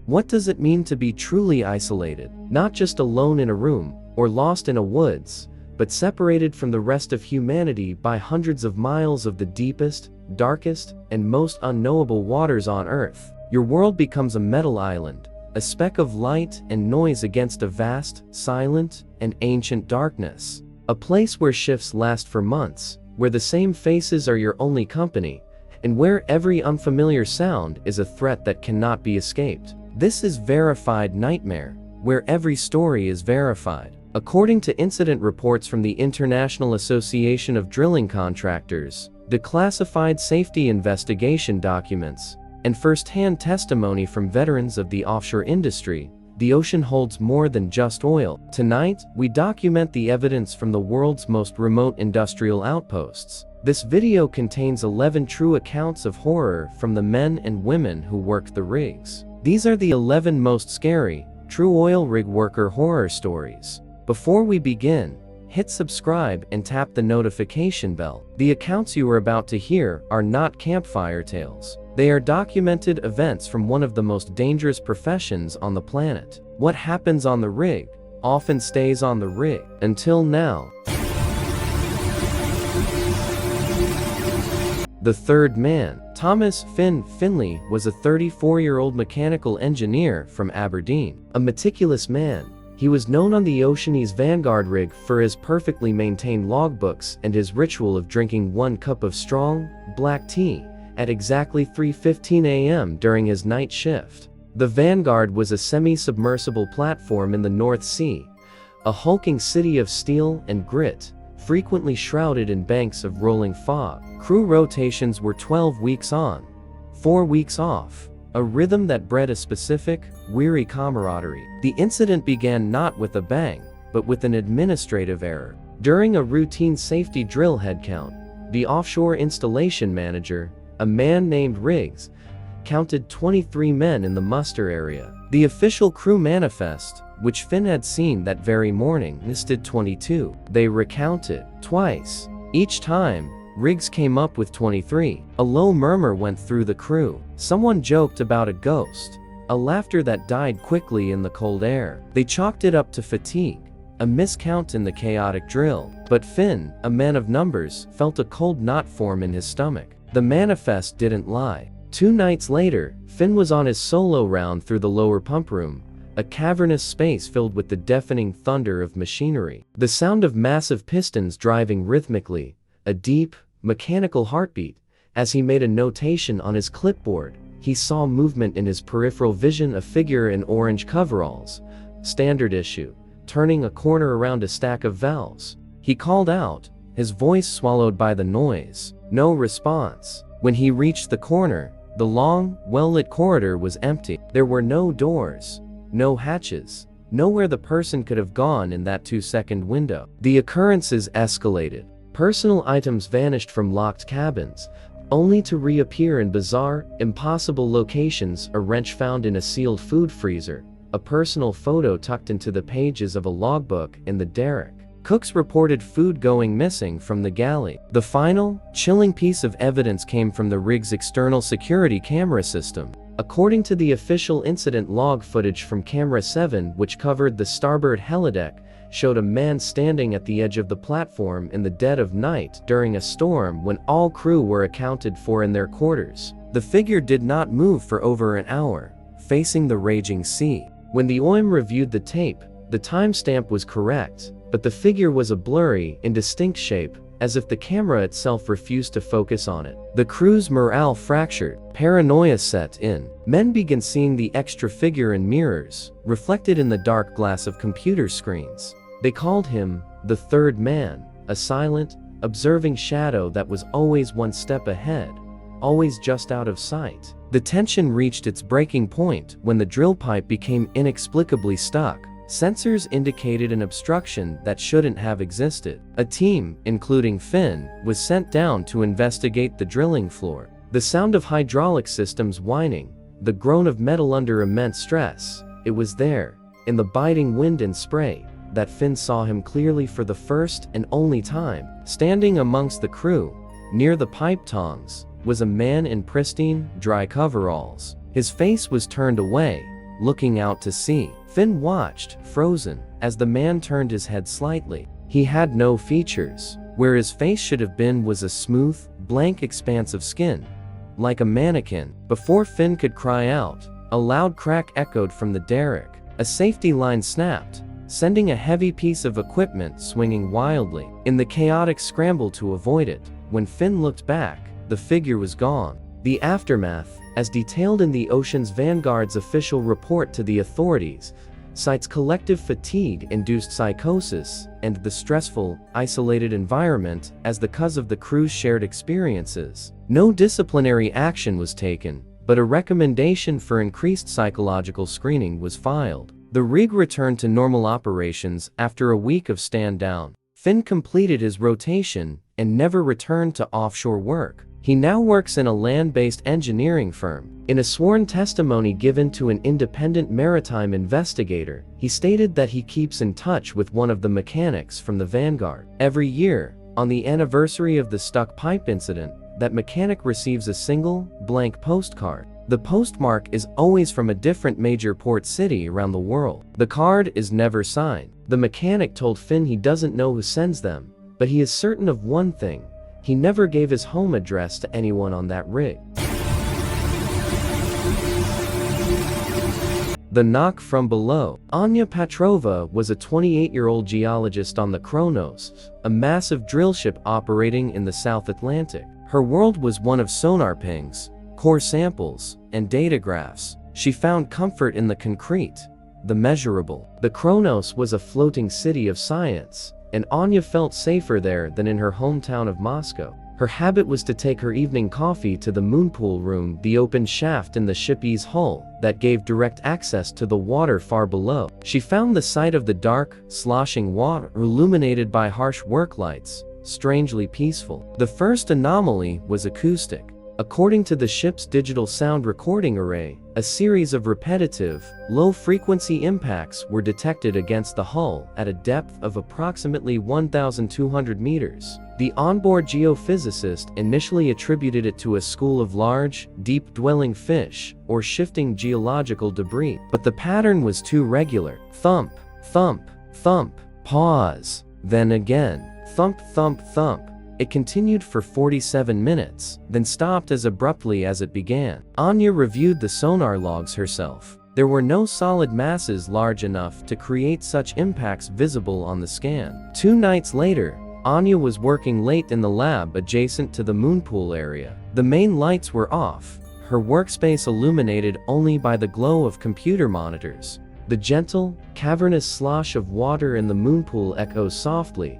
What does it mean to be truly isolated? Not just alone in a room, or lost in a woods, but separated from the rest of humanity by hundreds of miles of the deepest, darkest, and most unknowable waters on Earth. Your world becomes a metal island, a speck of light and noise against a vast, silent, and ancient darkness. A place where shifts last for months, where the same faces are your only company, and where every unfamiliar sound is a threat that cannot be escaped. This is verified nightmare, where every story is verified. According to incident reports from the International Association of Drilling Contractors, declassified safety investigation documents, and first-hand testimony from veterans of the offshore industry, the ocean holds more than just oil. Tonight, we document the evidence from the world's most remote industrial outposts. This video contains 11 true accounts of horror from the men and women who worked the rigs. These are the 11 most scary, true oil rig worker horror stories. Before we begin, hit subscribe and tap the notification bell. The accounts you are about to hear are not campfire tales. They are documented events from one of the most dangerous professions on the planet. What happens on the rig often stays on the rig. Until now. The third man. Thomas Finn Finley was a 34-year-old mechanical engineer from Aberdeen. A meticulous man, he was known on the Oceania's Vanguard rig for his perfectly maintained logbooks and his ritual of drinking 1 cup of strong, black tea at exactly 3:15 a.m. during his night shift. The Vanguard was a semi-submersible platform in the North Sea, a hulking city of steel and grit, frequently shrouded in banks of rolling fog. Crew rotations were 12 weeks on, 4 weeks off, a rhythm that bred a specific, weary camaraderie. The incident began not with a bang, but with an administrative error. During a routine safety drill head count, the offshore installation manager, a man named Riggs, counted 23 men in the muster area. The official crew manifest, which Finn had seen that very morning, listed 22. They recounted twice. Each time, Riggs came up with 23. A low murmur went through the crew. Someone joked about a ghost, a laughter that died quickly in the cold air. They chalked it up to fatigue, a miscount in the chaotic drill. But Finn, a man of numbers, felt a cold knot form in his stomach. The manifest didn't lie. 2 nights later, Finn was on his solo round through the lower pump room, a cavernous space filled with the deafening thunder of machinery. The sound of massive pistons driving rhythmically, a deep, mechanical heartbeat. As he made a notation on his clipboard, he saw movement in his peripheral vision, a figure in orange coveralls, standard issue, turning a corner around a stack of valves. He called out, his voice swallowed by the noise. No response. When he reached the corner, the long, well-lit corridor was empty. There were no doors, no hatches, nowhere the person could have gone in that 2-second window. The occurrences escalated. Personal items vanished from locked cabins, only to reappear in bizarre, impossible locations. A wrench found in a sealed food freezer, a personal photo tucked into the pages of a logbook in the derrick. Cooks reported food going missing from the galley. The final, chilling piece of evidence came from the rig's external security camera system. According to the official incident log footage from Camera 7, which covered the starboard helideck, showed a man standing at the edge of the platform in the dead of night during a storm when all crew were accounted for in their quarters. The figure did not move for over an hour, facing the raging sea. When the OIM reviewed the tape, the timestamp was correct, but the figure was a blurry, indistinct shape, as if the camera itself refused to focus on it. The crew's morale fractured. Paranoia set in. Men began seeing the extra figure in mirrors, reflected in the dark glass of computer screens. They called him the third man, a silent, observing shadow that was always one step ahead, always just out of sight. The tension reached its breaking point when the drill pipe became inexplicably stuck. Sensors indicated an obstruction that shouldn't have existed. A team, including Finn, was sent down to investigate the drilling floor. The sound of hydraulic systems whining, the groan of metal under immense stress, it was there, in the biting wind and spray, that Finn saw him clearly for the first and only time. Standing amongst the crew, near the pipe tongs, was a man in pristine, dry coveralls. His face was turned away, looking out to sea. Finn watched, frozen, as the man turned his head slightly. He had no features. Where his face should have been was a smooth, blank expanse of skin, like a mannequin. Before Finn could cry out, a loud crack echoed from the derrick. A safety line snapped, sending a heavy piece of equipment swinging wildly. In the chaotic scramble to avoid it, when Finn looked back, the figure was gone. The aftermath, as detailed in the Ocean's Vanguard's official report to the authorities, cites collective fatigue-induced psychosis and the stressful, isolated environment as the cause of the crew's shared experiences. No disciplinary action was taken, but a recommendation for increased psychological screening was filed. The rig returned to normal operations after a week of stand-down. Finn completed his rotation and never returned to offshore work. He now works in a land-based engineering firm. In a sworn testimony given to an independent maritime investigator, he stated that he keeps in touch with one of the mechanics from the Vanguard. Every year, on the anniversary of the stuck pipe incident, that mechanic receives a single, blank postcard. The postmark is always from a different major port city around the world. The card is never signed. The mechanic told Finn he doesn't know who sends them, but he is certain of one thing: he never gave his home address to anyone on that rig. The knock from below. Anya Petrova was a 28-year-old geologist on the Kronos, a massive drillship operating in the South Atlantic. Her world was one of sonar pings, core samples, and data graphs. She found comfort in the concrete, the measurable. The Kronos was a floating city of science, and Anya felt safer there than in her hometown of Moscow. Her habit was to take her evening coffee to the moonpool room, the open shaft in the ship's hull that gave direct access to the water far below. She found the sight of the dark, sloshing water illuminated by harsh work lights strangely peaceful. The first anomaly was acoustic. According to the ship's digital sound recording array, a series of repetitive, low-frequency impacts were detected against the hull at a depth of approximately 1,200 meters. The onboard geophysicist initially attributed it to a school of large, deep-dwelling fish or shifting geological debris, but the pattern was too regular. Thump, thump, thump, pause, then again, thump, thump, thump. It continued for 47 minutes, then stopped as abruptly as it began. Anya reviewed the sonar logs herself. There were no solid masses large enough to create such impacts visible on the scan. 2 nights later, Anya was working late in the lab adjacent to the moonpool area. The main lights were off, her workspace illuminated only by the glow of computer monitors. The gentle, cavernous slosh of water in the moonpool echoes softly.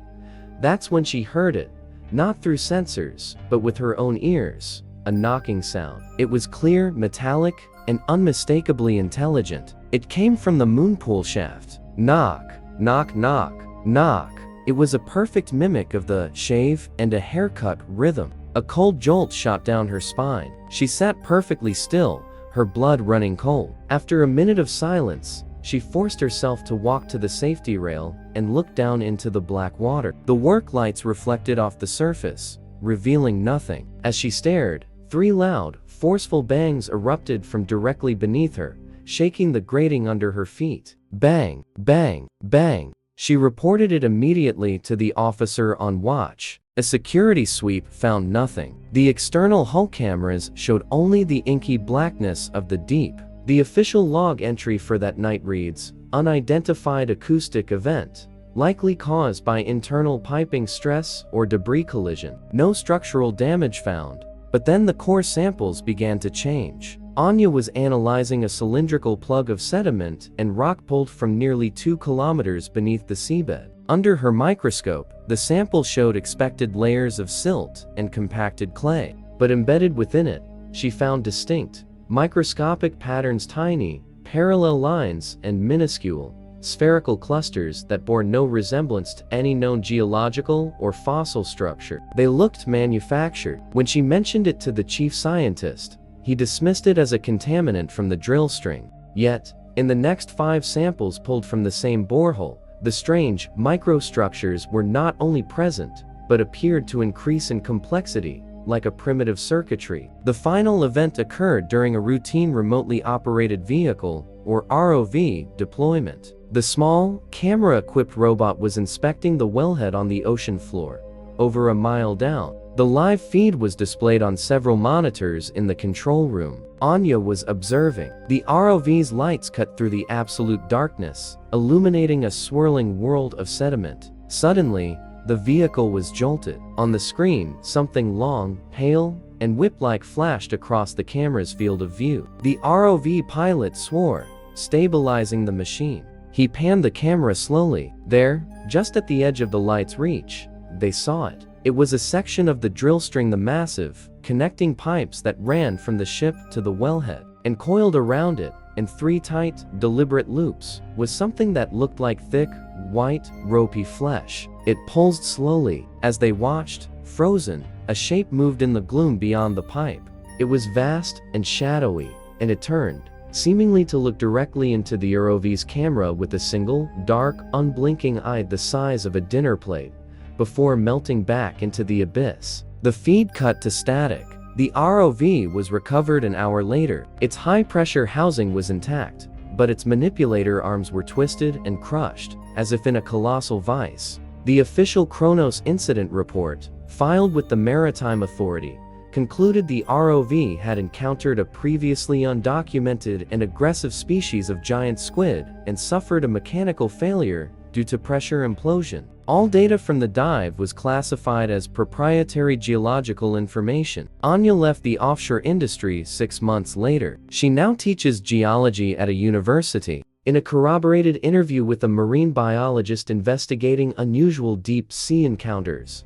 That's when she heard it. Not through sensors, but with her own ears, a knocking sound. It was clear, metallic, and unmistakably intelligent. It came from the moonpool shaft. Knock, knock, knock, knock. It was a perfect mimic of the shave and a haircut rhythm. A cold jolt shot down her spine. She sat perfectly still, her blood running cold. After a minute of silence, she forced herself to walk to the safety rail and look down into the black water. The work lights reflected off the surface, revealing nothing. As she stared, 3 loud, forceful bangs erupted from directly beneath her, shaking the grating under her feet. Bang, bang, bang. She reported it immediately to the officer on watch. A security sweep found nothing. The external hull cameras showed only the inky blackness of the deep. The official log entry for that night reads, "Unidentified acoustic event, likely caused by internal piping stress or debris collision. No structural damage found." But then the core samples began to change. Anya was analyzing a cylindrical plug of sediment and rock pulled from nearly 2 kilometers beneath the seabed. Under her microscope, the sample showed expected layers of silt and compacted clay. But embedded within it, she found distinct, microscopic patterns, tiny, parallel lines, and minuscule, spherical clusters that bore no resemblance to any known geological or fossil structure. They looked manufactured. When she mentioned it to the chief scientist, he dismissed it as a contaminant from the drill string. Yet, in the next 5 samples pulled from the same borehole, the strange microstructures were not only present, but appeared to increase in complexity, like a primitive circuitry. The final event occurred during a routine remotely operated vehicle, or ROV, deployment. The small, camera-equipped robot was inspecting the wellhead on the ocean floor, over a mile down. The live feed was displayed on several monitors in the control room. Anya was observing. The ROV's lights cut through the absolute darkness, illuminating a swirling world of sediment. Suddenly, the vehicle was jolted. On the screen, something long, pale, and whip-like flashed across the camera's field of view. The ROV pilot swore, stabilizing the machine. He panned the camera slowly. There, just at the edge of the light's reach, they saw it. It was a section of the drill string, the massive, connecting pipes that ran from the ship to the wellhead. And coiled around it, in 3 tight, deliberate loops, was something that looked like thick, white, ropey flesh. It pulsed slowly. As they watched, frozen, a shape moved in the gloom beyond the pipe. It was vast and shadowy, and it turned, seemingly to look directly into the ROV's camera with a single, dark, unblinking eye the size of a dinner plate, before melting back into the abyss. The feed cut to static. The ROV was recovered an hour later. Its high-pressure housing was intact, but its manipulator arms were twisted and crushed, as if in a colossal vice. The official Kronos incident report, filed with the Maritime Authority, concluded the ROV had encountered a previously undocumented and aggressive species of giant squid and suffered a mechanical failure due to pressure implosion. All data from the dive was classified as proprietary geological information. Anya left the offshore industry 6 months later. She now teaches geology at a university. In a corroborated interview with a marine biologist investigating unusual deep-sea encounters,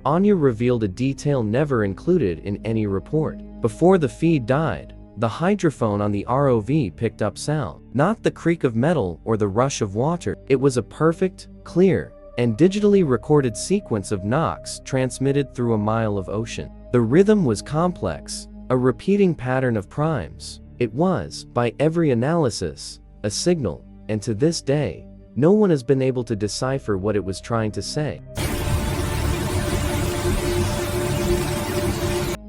Anya revealed a detail never included in any report. Before the feed died, the hydrophone on the ROV picked up sound. Not the creak of metal or the rush of water. It was a perfect, clear, and digitally recorded sequence of knocks transmitted through a mile of ocean. The rhythm was complex, a repeating pattern of primes. It was, by every analysis, a signal, and to this day, no one has been able to decipher what it was trying to say.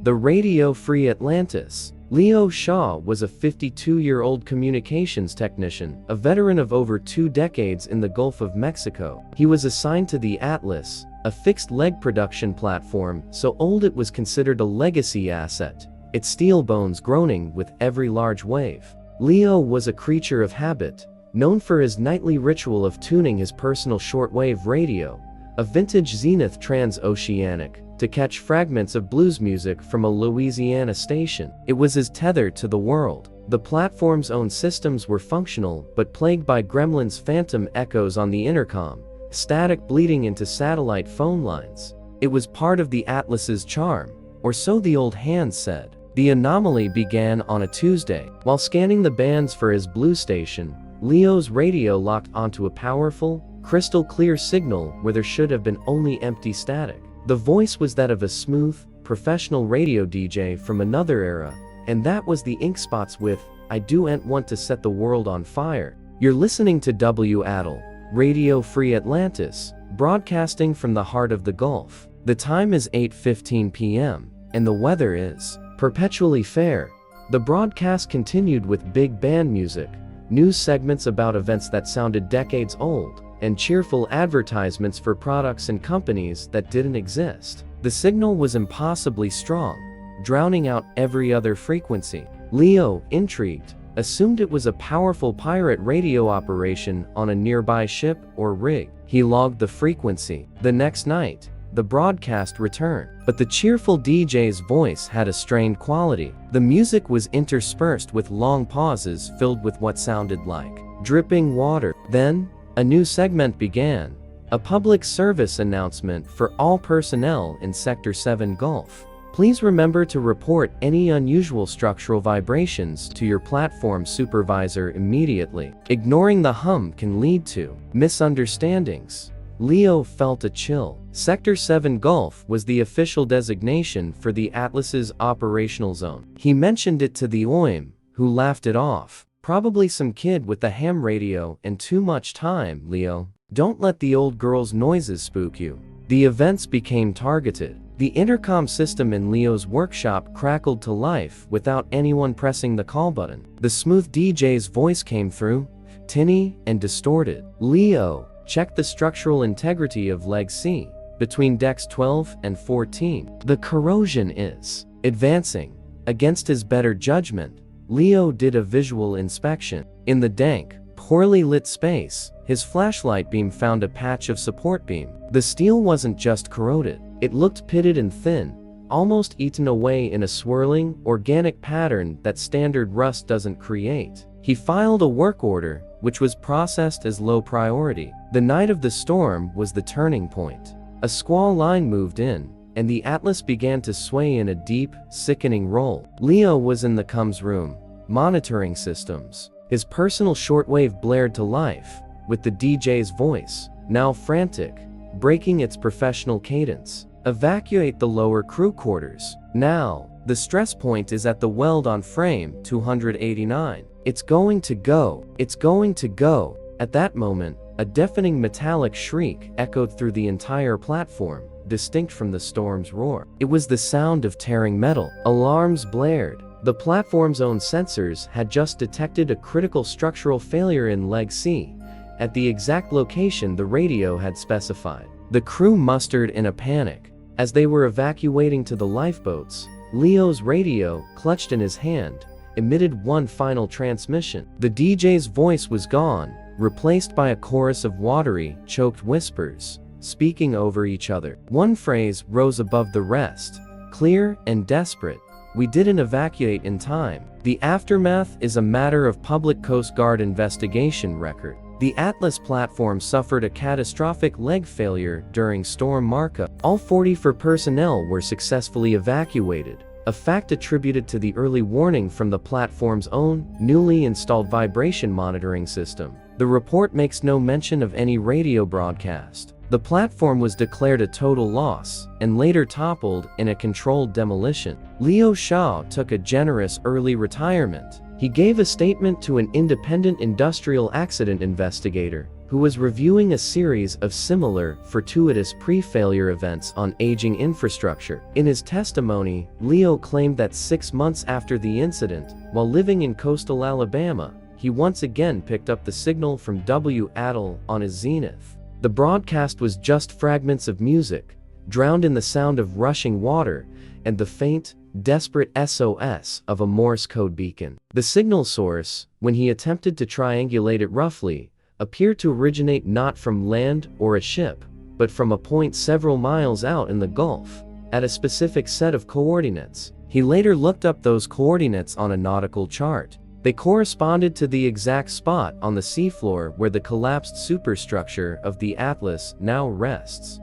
The Radio Free Atlantis. Leo Shaw was a 52-year-old communications technician, a veteran of over 2 decades in the Gulf of Mexico. He was assigned to the Atlas, a fixed-leg production platform so old it was considered a legacy asset, its steel bones groaning with every large wave. Leo was a creature of habit, known for his nightly ritual of tuning his personal shortwave radio, a vintage Zenith transoceanic, to catch fragments of blues music from a Louisiana station. It was his tether to the world. The platform's own systems were functional but plagued by gremlins' phantom echoes on the intercom, static bleeding into satellite phone lines. It was part of the Atlas's charm, or so the old hands said. The anomaly began on a Tuesday. While scanning the bands for his blues station, Leo's radio locked onto a powerful, crystal-clear signal where there should have been only empty static. The voice was that of a smooth, professional radio DJ from another era, and that was the Ink Spots with "I Do Ain't Want to Set the World on Fire." You're listening to WATL, Radio Free Atlantis, broadcasting from the heart of the Gulf. The time is 8:15 p.m., and the weather is perpetually fair. The broadcast continued with big band music, news segments about events that sounded decades old, and cheerful advertisements for products and companies that didn't exist. The signal was impossibly strong, drowning out every other frequency. Leo, intrigued, assumed it was a powerful pirate radio operation on a nearby ship or rig. He logged the frequency. The next night, the broadcast returned, but the cheerful DJ's voice had a strained quality. The music was interspersed with long pauses filled with what sounded like dripping water. Then, a new segment began, a public service announcement for all personnel in Sector 7 Gulf. Please remember to report any unusual structural vibrations to your platform supervisor immediately. Ignoring the hum can lead to misunderstandings. Leo felt a chill. Sector 7 Gulf was the official designation for the Atlas's operational zone. He mentioned it to the OIM, who laughed it off. Probably some kid with the ham radio and too much time, Leo. Don't let the old girl's noises spook you. The events became targeted. The intercom system in Leo's workshop crackled to life without anyone pressing the call button. The smooth DJ's voice came through, tinny and distorted. "Leo, check the structural integrity of leg C, between decks 12 and 14. The corrosion is advancing." Against his better judgment, Leo did a visual inspection. In the dank, poorly lit space, his flashlight beam found a patch of support beam. The steel wasn't just corroded. It looked pitted and thin, almost eaten away in a swirling, organic pattern that standard rust doesn't create. He filed a work order, which was processed as low priority. The night of the storm was the turning point. A squall line moved in, and the Atlas began to sway in a deep, sickening roll. Leo was in the comms room, monitoring systems. His personal shortwave blared to life, with the DJ's voice, now frantic, breaking its professional cadence. "Evacuate the lower crew quarters. Now, the stress point is at the weld-on frame 289. It's going to go. It's going to go." At that moment, a deafening metallic shriek echoed through the entire platform, distinct from the storm's roar. It was the sound of tearing metal. Alarms blared. The platform's own sensors had just detected a critical structural failure in leg C, at the exact location the radio had specified. The crew mustered in a panic. As they were evacuating to the lifeboats, Leo's radio, clutched in his hand, emitted one final transmission. The DJ's voice was gone, replaced by a chorus of watery, choked whispers, speaking over each other. One phrase rose above the rest, clear and desperate: "We didn't evacuate in time. The aftermath is a matter of public Coast Guard investigation record." The Atlas platform suffered a catastrophic leg failure during Storm Marka. All 44 personnel were successfully evacuated, a fact attributed to the early warning from the platform's own, newly installed vibration monitoring system. The report makes no mention of any radio broadcast. The platform was declared a total loss, and later toppled in a controlled demolition. Leo Shaw took a generous early retirement. He gave a statement to an independent industrial accident investigator, who was reviewing a series of similar, fortuitous pre-failure events on aging infrastructure. In his testimony, Leo claimed that 6 months after the incident, while living in coastal Alabama, he once again picked up the signal from W. Atoll on his Zenith. The broadcast was just fragments of music, drowned in the sound of rushing water, and the faint, desperate SOS of a Morse code beacon. The signal source, when he attempted to triangulate it roughly, appeared to originate not from land or a ship, but from a point several miles out in the Gulf, at a specific set of coordinates. He later looked up those coordinates on a nautical chart. They corresponded to the exact spot on the seafloor where the collapsed superstructure of the Atlas now rests.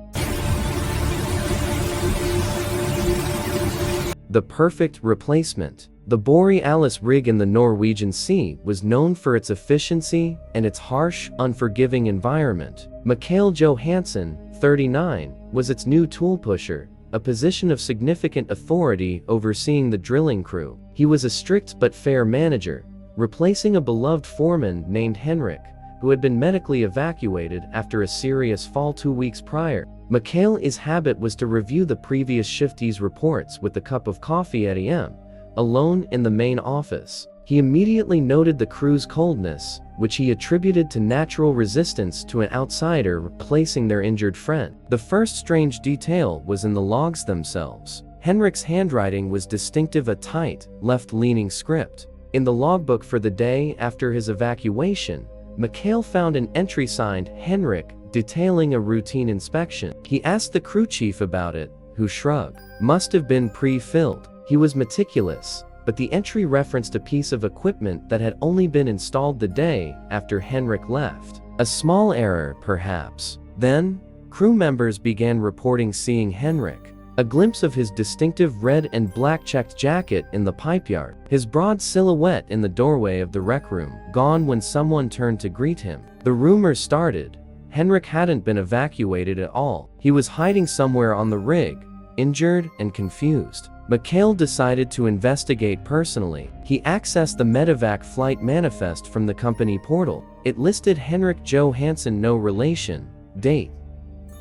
The perfect replacement. The Borealis rig in the Norwegian Sea was known for its efficiency and its harsh, unforgiving environment. Mikael Johansson, 39, was its new tool pusher, a position of significant authority overseeing the drilling crew. He was a strict but fair manager, replacing a beloved foreman named Henrik, who had been medically evacuated after a serious fall 2 weeks prior. Mikael's habit was to review the previous shiftees' reports with a cup of coffee at AM, alone in the main office. He immediately noted the crew's coldness, which he attributed to natural resistance to an outsider replacing their injured friend. The first strange detail was in the logs themselves. Henrik's handwriting was distinctive, a tight, left-leaning script. In the logbook for the day after his evacuation, Mikael found an entry signed Henrik, detailing a routine inspection. He asked the crew chief about it, who shrugged. Must have been pre-filled. He was meticulous, but the entry referenced a piece of equipment that had only been installed the day after Henrik left. A small error, perhaps. Then, crew members began reporting seeing Henrik. A glimpse of his distinctive red and black checked jacket in the pipeyard. His broad silhouette in the doorway of the rec room. Gone when someone turned to greet him. The rumors started. Henrik hadn't been evacuated at all. He was hiding somewhere on the rig, injured and confused. Mikael decided to investigate personally. He accessed the medevac flight manifest from the company portal. It listed Henrik Johansson, no relation, date,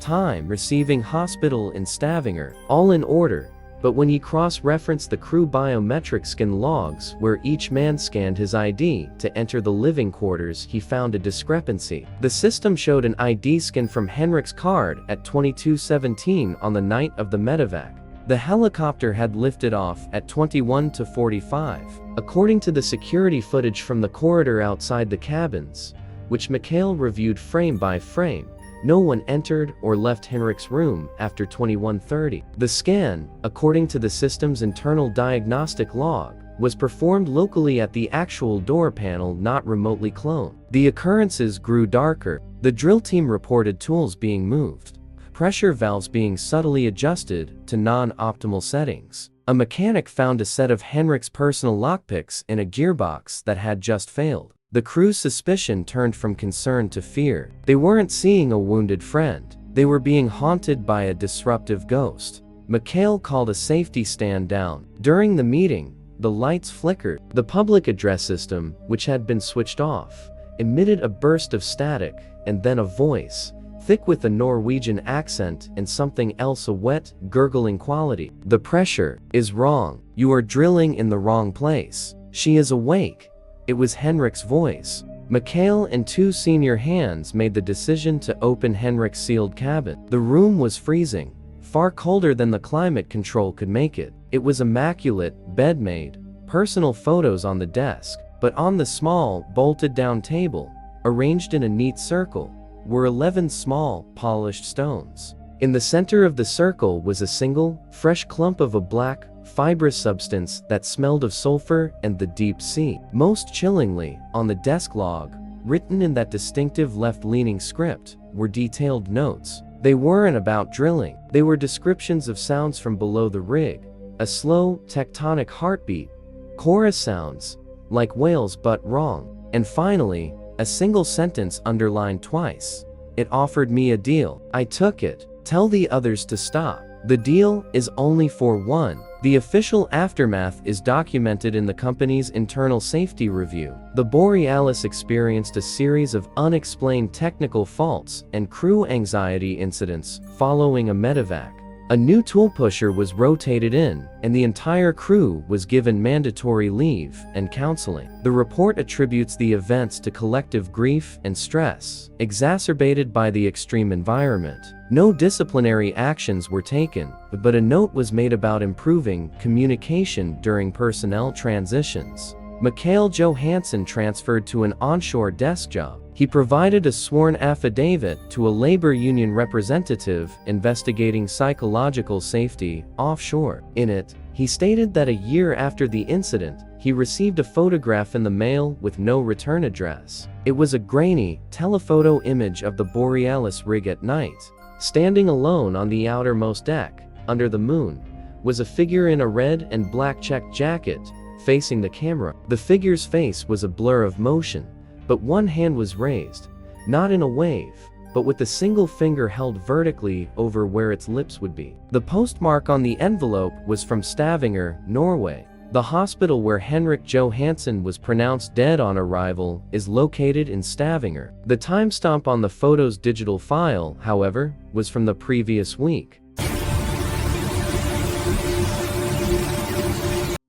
Time, receiving hospital in Stavanger, all in order. But when he cross-referenced the crew biometric scan logs where each man scanned his ID to enter the living quarters, he found a discrepancy. The system showed an ID scan from Henrik's card at 22:17 on the night of the medevac. The helicopter had lifted off at 21:45. According to the security footage from the corridor outside the cabins, which Mikhail reviewed frame by frame, no one entered or left Henrik's room after 21:30. The scan, according to the system's internal diagnostic log, was performed locally at the actual door panel, not remotely cloned. The occurrences grew darker. The drill team reported tools being moved, pressure valves being subtly adjusted to non-optimal settings. A mechanic found a set of Henrik's personal lockpicks in a gearbox that had just failed. The crew's suspicion turned from concern to fear. They weren't seeing a wounded friend. They were being haunted by a disruptive ghost. Mikhail called a safety stand down. During the meeting, the lights flickered. The public address system, which had been switched off, emitted a burst of static, and then a voice, thick with a Norwegian accent and something else, a wet, gurgling quality. "The pressure is wrong. You are drilling in the wrong place. She is awake." It was Henrik's voice. Mikhail and two senior hands made the decision to open Henrik's sealed cabin. The room was freezing, far colder than the climate control could make it. It was immaculate, bed-made, personal photos on the desk, but on the small, bolted-down table, arranged in a neat circle, were 11 small, polished stones. In the center of the circle was a single, fresh clump of a black, fibrous substance that smelled of sulfur and the deep sea. Most chillingly, on the desk log, written in that distinctive left-leaning script, were detailed notes. They weren't about drilling. They were descriptions of sounds from below the rig, a slow, tectonic heartbeat, chorus sounds, like whales but wrong, and finally, a single sentence underlined twice. "It offered me a deal. I took it. Tell the others to stop. The deal is only for one." The official aftermath is documented in the company's internal safety review. The Borealis experienced a series of unexplained technical faults and crew anxiety incidents following a medevac. A new tool pusher was rotated in, and the entire crew was given mandatory leave and counseling. The report attributes the events to collective grief and stress, exacerbated by the extreme environment. No disciplinary actions were taken, but a note was made about improving communication during personnel transitions. Mikhail Johansson transferred to an onshore desk job. He provided a sworn affidavit to a labor union representative investigating psychological safety offshore. In it, he stated that a year after the incident, he received a photograph in the mail with no return address. It was a grainy, telephoto image of the Borealis rig at night. Standing alone on the outermost deck, under the moon, was a figure in a red and black checked jacket, facing the camera. The figure's face was a blur of motion, but one hand was raised, not in a wave, but with the single finger held vertically over where its lips would be. The postmark on the envelope was from Stavanger, Norway. The hospital where Henrik Johansson was pronounced dead on arrival is located in Stavanger. The timestamp on the photo's digital file, however, was from the previous week.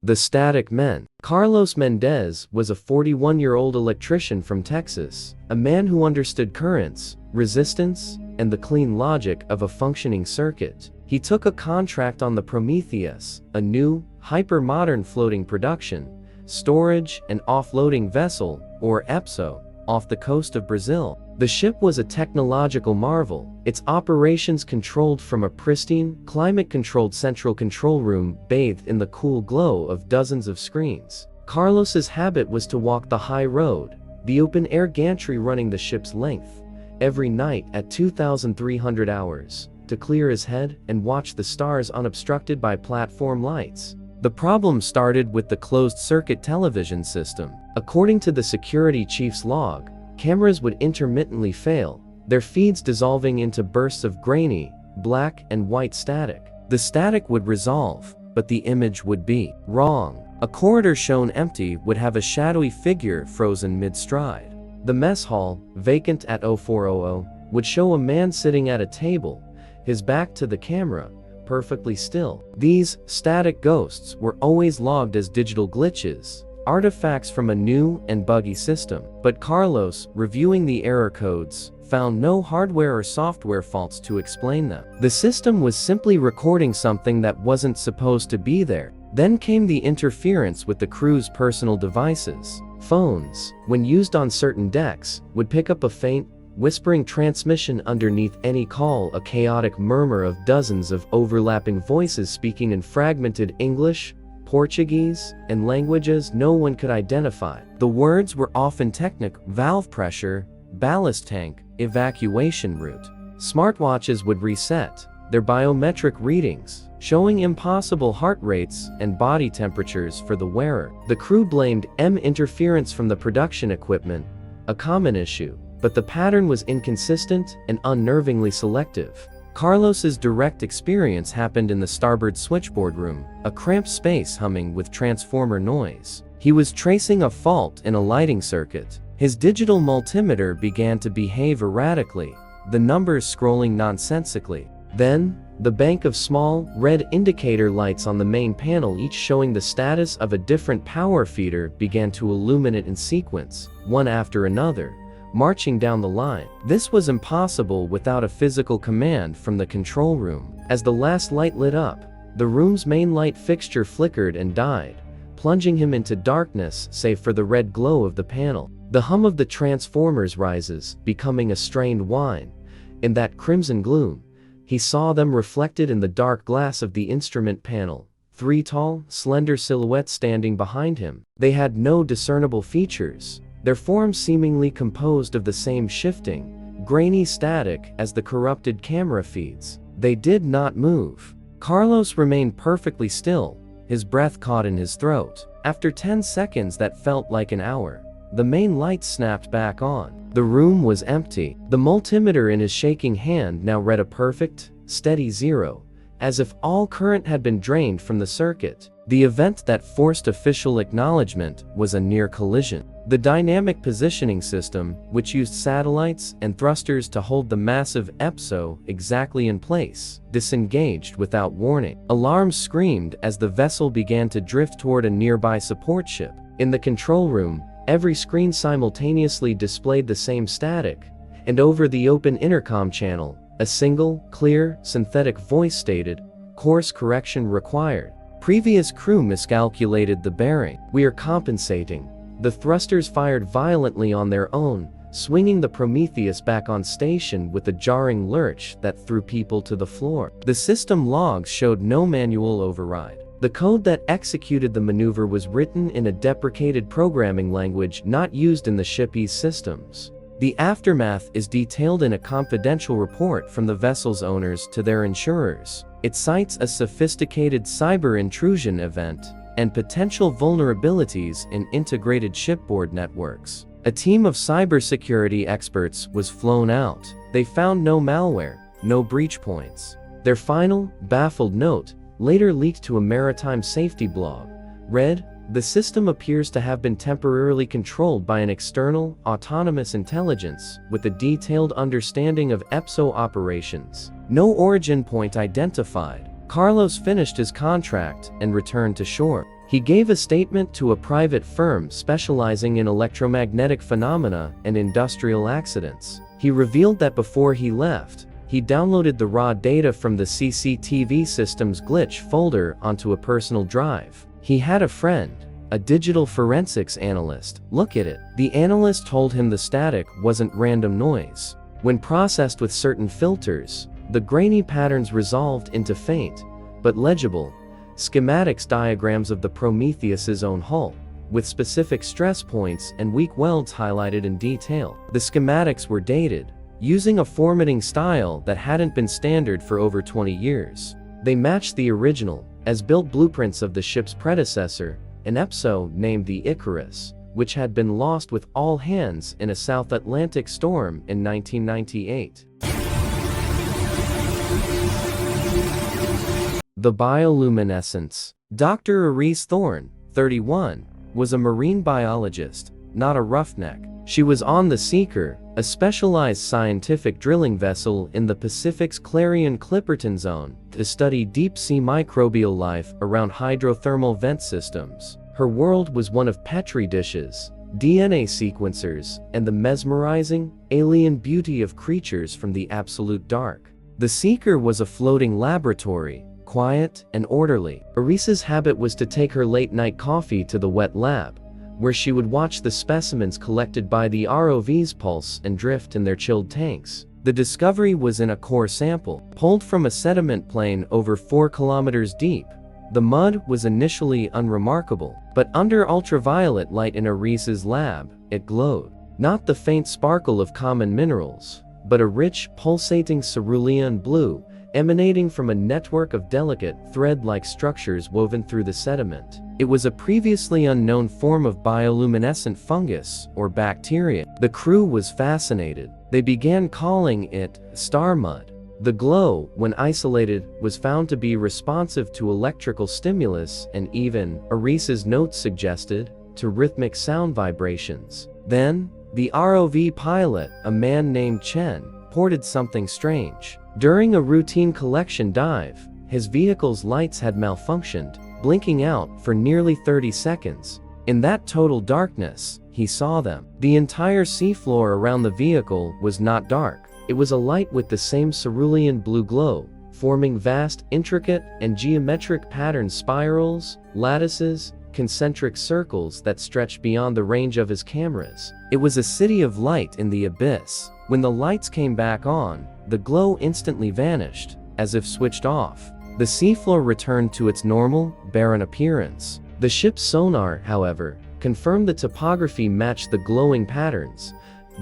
The Static Men. Carlos Mendez was a 41-year-old electrician from Texas, a man who understood currents, resistance, and the clean logic of a functioning circuit. He took a contract on the Prometheus, a new, hyper-modern floating production, storage, and offloading vessel, or EPSO, off the coast of Brazil. The ship was a technological marvel, its operations controlled from a pristine, climate-controlled central control room bathed in the cool glow of dozens of screens. Carlos's habit was to walk the high road, the open-air gantry running the ship's length, every night at 2,300 hours, to clear his head and watch the stars unobstructed by platform lights. The problem started with the closed-circuit television system. According to the security chief's log, cameras would intermittently fail, their feeds dissolving into bursts of grainy, black and white static. The static would resolve, but the image would be wrong. A corridor shown empty would have a shadowy figure frozen mid-stride. The mess hall, vacant at 0400, would show a man sitting at a table, his back to the camera, perfectly still. These static ghosts were always logged as digital glitches, artifacts from a new and buggy system. But Carlos, reviewing the error codes, found no hardware or software faults to explain them. The system was simply recording something that wasn't supposed to be there. Then came the interference with the crew's personal devices. Phones, when used on certain decks, would pick up a faint, whispering transmission underneath any call, a chaotic murmur of dozens of overlapping voices speaking in fragmented English, Portuguese, and languages no one could identify. The words were often technical: valve pressure, ballast tank, evacuation route. Smartwatches would reset their biometric readings, showing impossible heart rates and body temperatures for the wearer. The crew blamed interference from the production equipment, a common issue, but the pattern was inconsistent and unnervingly selective. Carlos's direct experience happened in the starboard switchboard room, a cramped space humming with transformer noise. He was tracing a fault in a lighting circuit. His digital multimeter began to behave erratically, the numbers scrolling nonsensically. Then, the bank of small, red indicator lights on the main panel, each showing the status of a different power feeder, began to illuminate in sequence, one after another, marching down the line. This was impossible without a physical command from the control room. As the last light lit up, the room's main light fixture flickered and died, plunging him into darkness save for the red glow of the panel. The hum of the transformers rises, becoming a strained whine. In that crimson gloom, he saw them reflected in the dark glass of the instrument panel, three tall, slender silhouettes standing behind him. They had no discernible features, their forms seemingly composed of the same shifting, grainy static as the corrupted camera feeds. They did not move. Carlos remained perfectly still, his breath caught in his throat. After 10 seconds that felt like an hour, the main lights snapped back on. The room was empty. The multimeter in his shaking hand now read a perfect, steady 0, as if all current had been drained from the circuit. The event that forced official acknowledgement was a near collision. The dynamic positioning system, which used satellites and thrusters to hold the massive EPSO exactly in place, disengaged without warning. Alarms screamed as the vessel began to drift toward a nearby support ship. In the control room, every screen simultaneously displayed the same static, and over the open intercom channel, a single, clear, synthetic voice stated, "Course correction required. Previous crew miscalculated the bearing. We are compensating." The thrusters fired violently on their own, swinging the Prometheus back on station with a jarring lurch that threw people to the floor. The system logs showed no manual override. The code that executed the maneuver was written in a deprecated programming language not used in the ship's systems. The aftermath is detailed in a confidential report from the vessel's owners to their insurers. It cites a sophisticated cyber intrusion event and potential vulnerabilities in integrated shipboard networks. A team of cybersecurity experts was flown out. They found no malware, no breach points. Their final, baffled note, later leaked to a maritime safety blog, read, "The system appears to have been temporarily controlled by an external, autonomous intelligence with a detailed understanding of EPSO operations. No origin point identified." Carlos finished his contract and returned to shore. He gave a statement to a private firm specializing in electromagnetic phenomena and industrial accidents. He revealed that before he left, he downloaded the raw data from the CCTV system's glitch folder onto a personal drive. He had a friend, a digital forensics analyst, look at it. The analyst told him the static wasn't random noise. When processed with certain filters, the grainy patterns resolved into faint, but legible, schematics diagrams of the Prometheus's own hull, with specific stress points and weak welds highlighted in detail. The schematics were dated, using a formatting style that hadn't been standard for over 20 years. They matched the original, as-built blueprints of the ship's predecessor, an EPSO named the Icarus, which had been lost with all hands in a South Atlantic storm in 1998. The bioluminescence. Dr. Arise Thorne, 31, was a marine biologist, not a roughneck. She was on the seeker, a specialized scientific drilling vessel in the Pacific's Clarion-Clipperton Zone to study deep-sea microbial life around hydrothermal vent systems. Her world was one of Petri dishes, DNA sequencers, and the mesmerizing, alien beauty of creatures from the absolute dark. The Seeker was a floating laboratory, quiet and orderly. Arisa's habit was to take her late-night coffee to the wet lab, where she would watch the specimens collected by the ROVs pulse and drift in their chilled tanks. The discovery was in a core sample, pulled from a sediment plain over 4 kilometers deep. The mud was initially unremarkable, but under ultraviolet light in Arisa's lab, it glowed. Not the faint sparkle of common minerals, but a rich, pulsating cerulean blue, emanating from a network of delicate, thread-like structures woven through the sediment. It was a previously unknown form of bioluminescent fungus, or bacteria. The crew was fascinated. They began calling it star mud. The glow, when isolated, was found to be responsive to electrical stimulus and even, Arisa's notes suggested, to rhythmic sound vibrations. Then, the ROV pilot, a man named Chen, reported something strange. During a routine collection dive, his vehicle's lights had malfunctioned, blinking out for nearly 30 seconds. In that total darkness, he saw them. The entire seafloor around the vehicle was not dark. It was alight with the same cerulean blue glow, forming vast, intricate, and geometric patterned spirals, lattices, concentric circles that stretched beyond the range of his cameras. It was a city of light in the abyss. When the lights came back on, the glow instantly vanished, as if switched off. The seafloor returned to its normal, barren appearance. The ship's sonar, however, confirmed the topography matched the glowing patterns.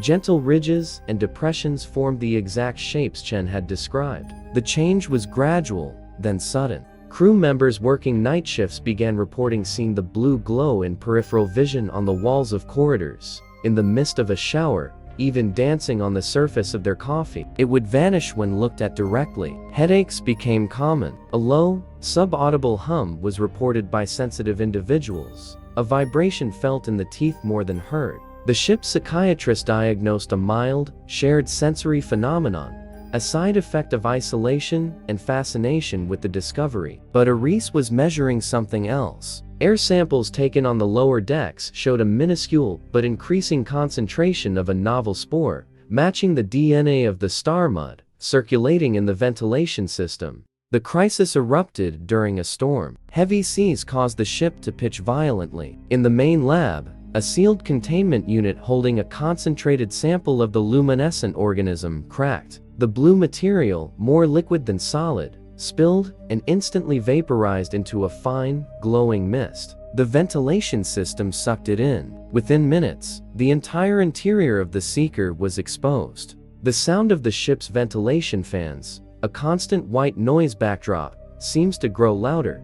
Gentle ridges and depressions formed the exact shapes Chen had described. The change was gradual, then sudden. Crew members working night shifts began reporting seeing the blue glow in peripheral vision on the walls of corridors, in the mist of a shower, even dancing on the surface of their coffee. It would vanish when looked at directly. Headaches became common. A low, subaudible hum was reported by sensitive individuals, a vibration felt in the teeth more than heard. The ship's psychiatrist diagnosed a mild, shared sensory phenomenon, a side effect of isolation and fascination with the discovery. But Arisa was measuring something else. Air samples taken on the lower decks showed a minuscule but increasing concentration of a novel spore, matching the DNA of the star mud, circulating in the ventilation system. The crisis erupted during a storm. Heavy seas caused the ship to pitch violently. In the main lab, a sealed containment unit holding a concentrated sample of the luminescent organism cracked. The blue material, more liquid than solid, spilled and instantly vaporized into a fine, glowing mist. The ventilation system sucked it in. Within minutes, the entire interior of the Seeker was exposed. The sound of the ship's ventilation fans, a constant white noise backdrop, seems to grow louder.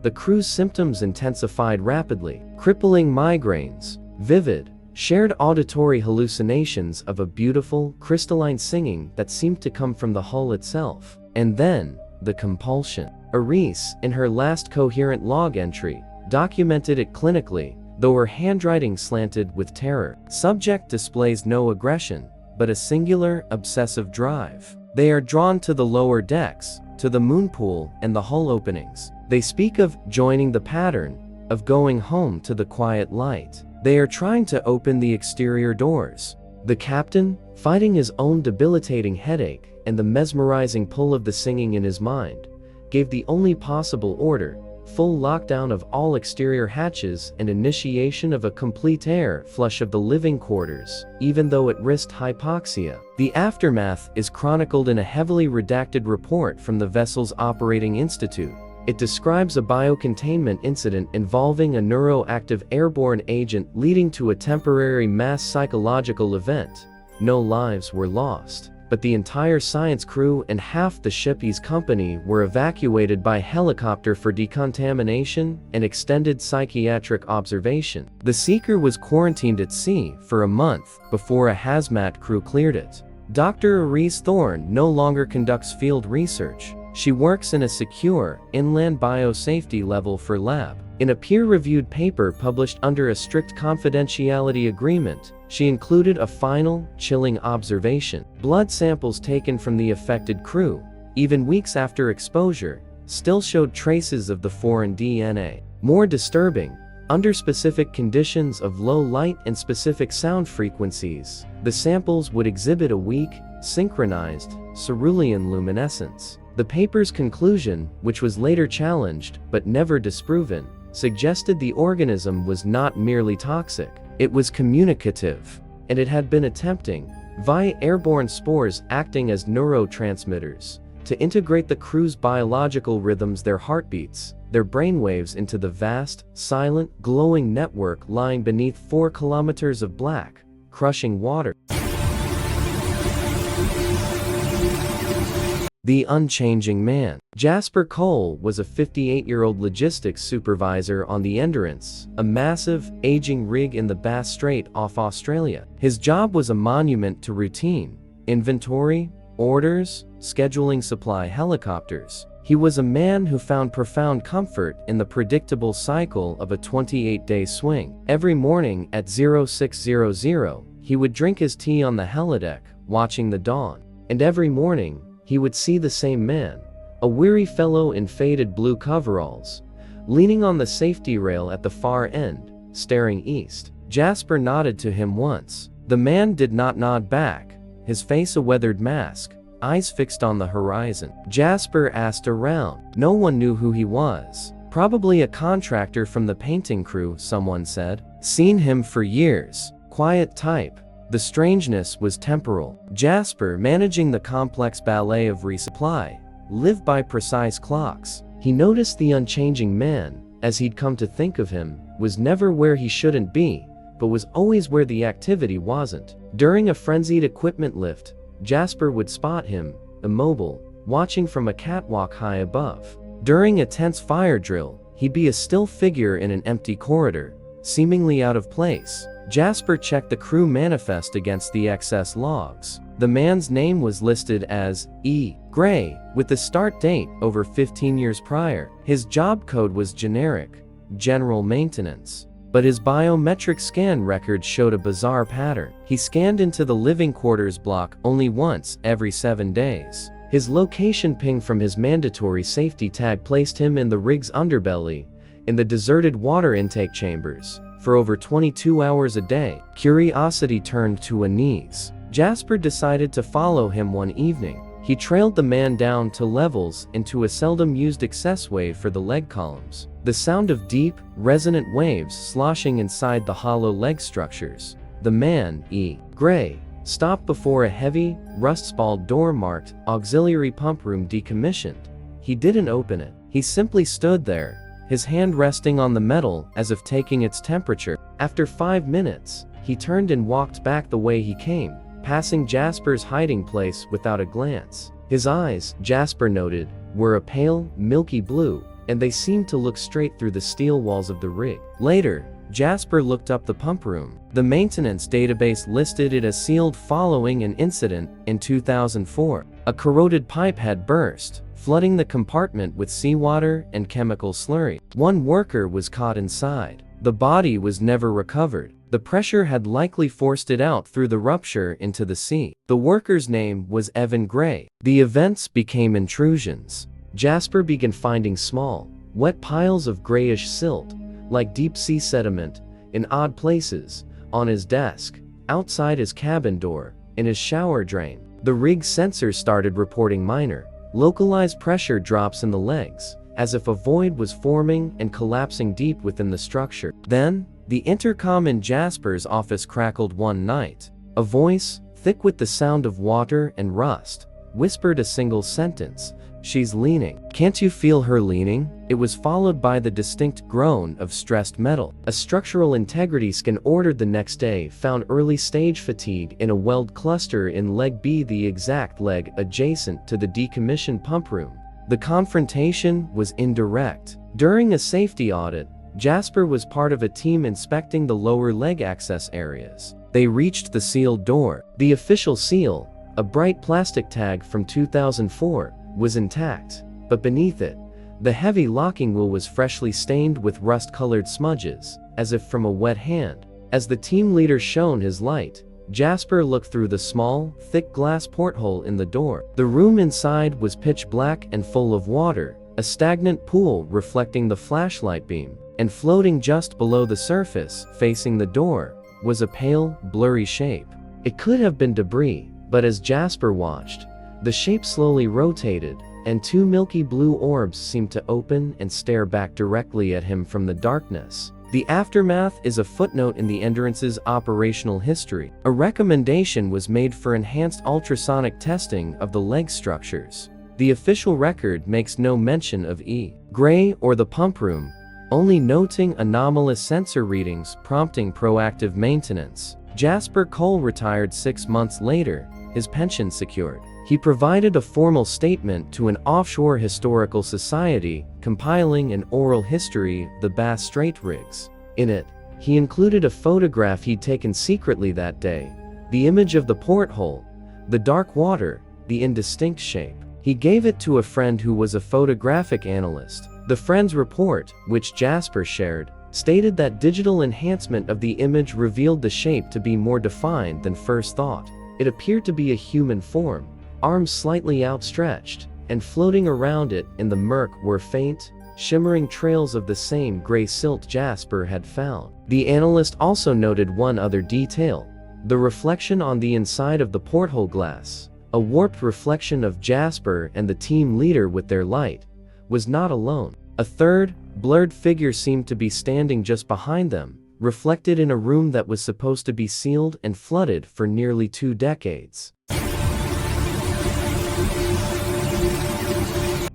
The crew's symptoms intensified rapidly. Crippling migraines, vivid, shared auditory hallucinations of a beautiful, crystalline singing that seemed to come from the hull itself. And then, the compulsion. Arisa, in her last coherent log entry, documented it clinically, though her handwriting slanted with terror. Subject displays no aggression, but a singular, obsessive drive. They are drawn to the lower decks, to the moon pool and the hull openings. They speak of joining the pattern, of going home to the quiet light. They are trying to open the exterior doors. The captain, fighting his own debilitating headache and the mesmerizing pull of the singing in his mind, gave the only possible order: full lockdown of all exterior hatches and initiation of a complete air flush of the living quarters, even though it risked hypoxia. The aftermath is chronicled in a heavily redacted report from the vessel's operating institute. It describes a biocontainment incident involving a neuroactive airborne agent leading to a temporary mass psychological event. No lives were lost, but the entire science crew and half the ship's company were evacuated by helicopter for decontamination and extended psychiatric observation. The Seeker was quarantined at sea for a month before a hazmat crew cleared it. Dr. Arisa Thorne no longer conducts field research. She works in a secure, inland biosafety level for lab. In a peer-reviewed paper published under a strict confidentiality agreement, she included a final, chilling observation. Blood samples taken from the affected crew, even weeks after exposure, still showed traces of the foreign DNA. More disturbing, under specific conditions of low light and specific sound frequencies, the samples would exhibit a weak, synchronized, cerulean luminescence. The paper's conclusion, which was later challenged but never disproven, suggested the organism was not merely toxic, it was communicative, and it had been attempting, via airborne spores acting as neurotransmitters, to integrate the crew's biological rhythms, their heartbeats, their brainwaves into the vast, silent, glowing network lying beneath 4 kilometers of black, crushing water. The Unchanging Man. Jasper Cole was a 58-year-old logistics supervisor on the Endurance, a massive, aging rig in the Bass Strait off Australia. His job was a monument to routine: inventory, orders, scheduling supply helicopters. He was a man who found profound comfort in the predictable cycle of a 28-day swing. Every morning at 0600, he would drink his tea on the helideck, watching the dawn. And every morning, he would see the same man, a weary fellow in faded blue coveralls, leaning on the safety rail at the far end, staring east. Jasper nodded to him once. The man did not nod back, his face a weathered mask, eyes fixed on the horizon. Jasper asked around. No one knew who he was. Probably a contractor from the painting crew, someone said. Seen him for years. Quiet type. The strangeness was temporal. Jasper, managing the complex ballet of resupply, lived by precise clocks. He noticed the unchanging man, as he'd come to think of him, was never where he shouldn't be, but was always where the activity wasn't. During a frenzied equipment lift, Jasper would spot him, immobile, watching from a catwalk high above. During a tense fire drill, he'd be a still figure in an empty corridor, seemingly out of place. Jasper checked the crew manifest against the excess logs. The man's name was listed as E. Gray, with the start date over 15 years prior. His job code was generic, general maintenance. But his biometric scan record showed a bizarre pattern. He scanned into the living quarters block only once every 7 days. His location ping from his mandatory safety tag placed him in the rig's underbelly, in the deserted water intake chambers, for over 22 hours a day. Curiosity turned to unease. Jasper decided to follow him one evening. He trailed the man down to levels into a seldom-used accessway for the leg columns. The sound of deep, resonant waves sloshing inside the hollow leg structures. The man, E. Gray, stopped before a heavy, rust-spalled door marked "Auxiliary Pump Room Decommissioned." He didn't open it. He simply stood there, his hand resting on the metal as if taking its temperature. After 5 minutes, he turned and walked back the way he came, passing Jasper's hiding place without a glance. His eyes, Jasper noted, were a pale, milky blue, and they seemed to look straight through the steel walls of the rig. Later, Jasper looked up the pump room. The maintenance database listed it as sealed following an incident in 2004. A corroded pipe had burst, flooding the compartment with seawater and chemical slurry. One worker was caught inside. The body was never recovered. The pressure had likely forced it out through the rupture into the sea. The worker's name was Evan Gray. The events became intrusions. Jasper began finding small, wet piles of grayish silt, like deep-sea sediment, in odd places, on his desk, outside his cabin door, in his shower drain. The rig's sensors started reporting minor, localized pressure drops in the legs, as if a void was forming and collapsing deep within the structure. Then, the intercom in Jasper's office crackled one night. A voice, thick with the sound of water and rust, whispered a single sentence: "She's leaning. Can't you feel her leaning?" It was followed by the distinct groan of stressed metal. A structural integrity scan ordered the next day found early stage fatigue in a weld cluster in leg B, the exact leg adjacent to the decommissioned pump room. The confrontation was indirect. During a safety audit, Jasper was part of a team inspecting the lower leg access areas. They reached the sealed door. The official seal, a bright plastic tag from 2004, was intact, but beneath it, the heavy locking wheel was freshly stained with rust-colored smudges, as if from a wet hand. As the team leader shone his light, Jasper looked through the small, thick glass porthole in the door. The room inside was pitch black and full of water, a stagnant pool reflecting the flashlight beam, and floating just below the surface, facing the door, was a pale, blurry shape. It could have been debris, but as Jasper watched, the shape slowly rotated, and two milky blue orbs seemed to open and stare back directly at him from the darkness. The aftermath is a footnote in the Endurance's operational history. A recommendation was made for enhanced ultrasonic testing of the leg structures. The official record makes no mention of E. Gray or the pump room, only noting anomalous sensor readings prompting proactive maintenance. Jasper Cole retired 6 months later, his pension secured. He provided a formal statement to an offshore historical society compiling an oral history of the Bass Strait rigs. In it, he included a photograph he'd taken secretly that day, the image of the porthole, the dark water, the indistinct shape. He gave it to a friend who was a photographic analyst. The friend's report, which Jasper shared, stated that digital enhancement of the image revealed the shape to be more defined than first thought. It appeared to be a human form, arms slightly outstretched, and floating around it in the murk were faint, shimmering trails of the same gray silt Jasper had found. The analyst also noted one other detail: the reflection on the inside of the porthole glass, a warped reflection of Jasper and the team leader with their light, was not alone. A third, blurred figure seemed to be standing just behind them, reflected in a room that was supposed to be sealed and flooded for nearly 2 decades.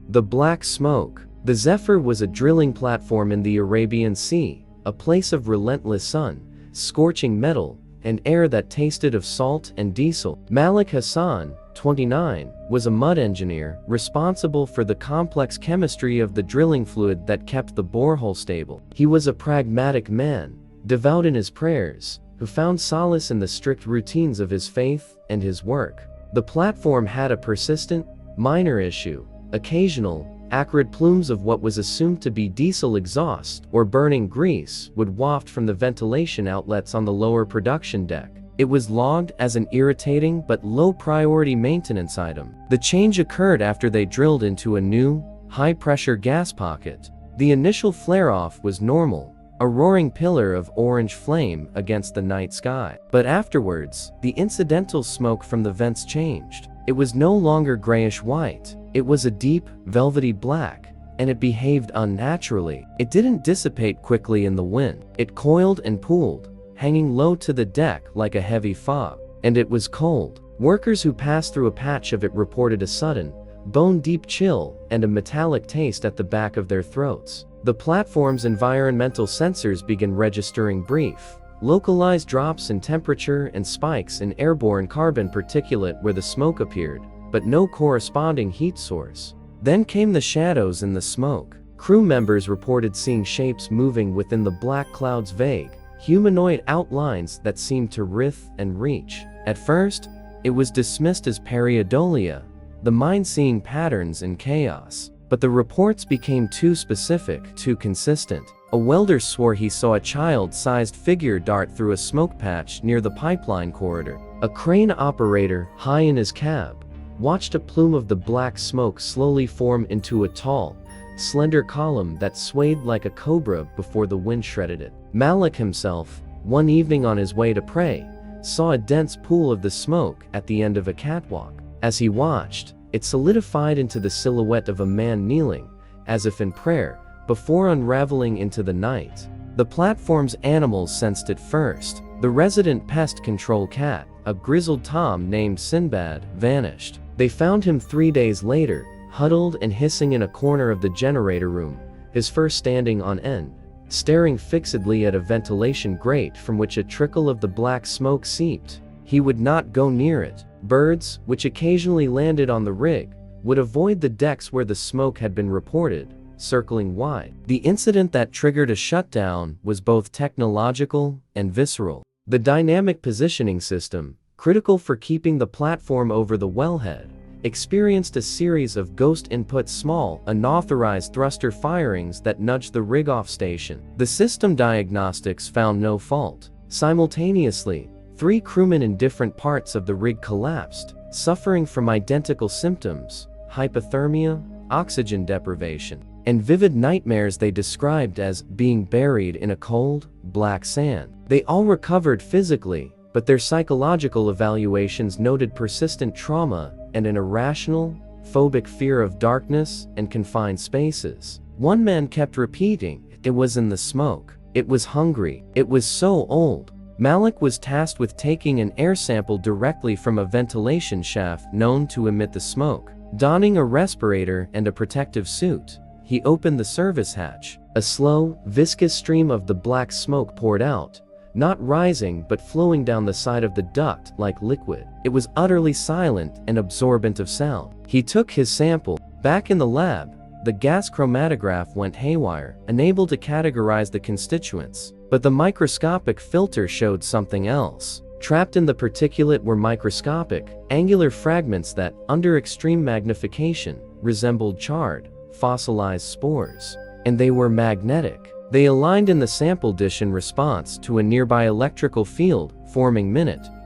The Black Smoke. The Zephyr was a drilling platform in the Arabian Sea, a place of relentless sun, scorching metal, and air that tasted of salt and diesel. Malik Hassan, 29, was a mud engineer responsible for the complex chemistry of the drilling fluid that kept the borehole stable. He was a pragmatic man, devout in his prayers, who found solace in the strict routines of his faith and his work. The platform had a persistent, minor issue. Occasional, acrid plumes of what was assumed to be diesel exhaust or burning grease would waft from the ventilation outlets on the lower production deck. It was logged as an irritating but low-priority maintenance item. The change occurred after they drilled into a new, high-pressure gas pocket. The initial flare-off was normal, a roaring pillar of orange flame against the night sky. But afterwards, the incidental smoke from the vents changed. It was no longer grayish-white. It was a deep, velvety black, and it behaved unnaturally. It didn't dissipate quickly in the wind. It coiled and pooled, hanging low to the deck like a heavy fog. And it was cold. Workers who passed through a patch of it reported a sudden, bone-deep chill and a metallic taste at the back of their throats. The platform's environmental sensors began registering brief, localized drops in temperature and spikes in airborne carbon particulate where the smoke appeared, but no corresponding heat source. Then came the shadows in the smoke. Crew members reported seeing shapes moving within the black cloud's vague, humanoid outlines that seemed to writhe and reach. At first, it was dismissed as pareidolia, the mind seeing patterns in chaos. But the reports became too specific, too consistent. A welder swore he saw a child-sized figure dart through a smoke patch near the pipeline corridor. A crane operator, high in his cab, watched a plume of the black smoke slowly form into a tall, slender column that swayed like a cobra before the wind shredded it. Malik himself, one evening on his way to pray, saw a dense pool of the smoke at the end of a catwalk. As he watched, it solidified into the silhouette of a man kneeling, as if in prayer, before unraveling into the night. The platform's animals sensed it first. The resident pest control cat, a grizzled Tom named Sinbad, vanished. They found him 3 days later, huddled and hissing in a corner of the generator room, his fur standing on end, staring fixedly at a ventilation grate from which a trickle of the black smoke seeped. He would not go near it. Birds, which occasionally landed on the rig, would avoid the decks where the smoke had been reported, circling wide. The incident that triggered a shutdown was both technological and visceral. The dynamic positioning system, critical for keeping the platform over the wellhead, experienced a series of ghost input small, unauthorized thruster firings that nudged the rig off station. The system diagnostics found no fault. Simultaneously, 3 crewmen in different parts of the rig collapsed, suffering from identical symptoms: hypothermia, oxygen deprivation, and vivid nightmares they described as being buried in a cold, black sand. They all recovered physically, but their psychological evaluations noted persistent trauma and an irrational, phobic fear of darkness and confined spaces. One man kept repeating, "It was in the smoke. It was hungry. It was so old." Malik was tasked with taking an air sample directly from a ventilation shaft known to emit the smoke. Donning a respirator and a protective suit, he opened the service hatch. A slow, viscous stream of the black smoke poured out, not rising but flowing down the side of the duct like liquid. It was utterly silent and absorbent of sound. He took his sample. Back in the lab, the gas chromatograph went haywire, unable to categorize the constituents. But the microscopic filter showed something else. Trapped in the particulate were microscopic, angular fragments that, under extreme magnification, resembled charred, fossilized spores. And they were magnetic. They aligned in the sample dish in response to a nearby electrical field, forming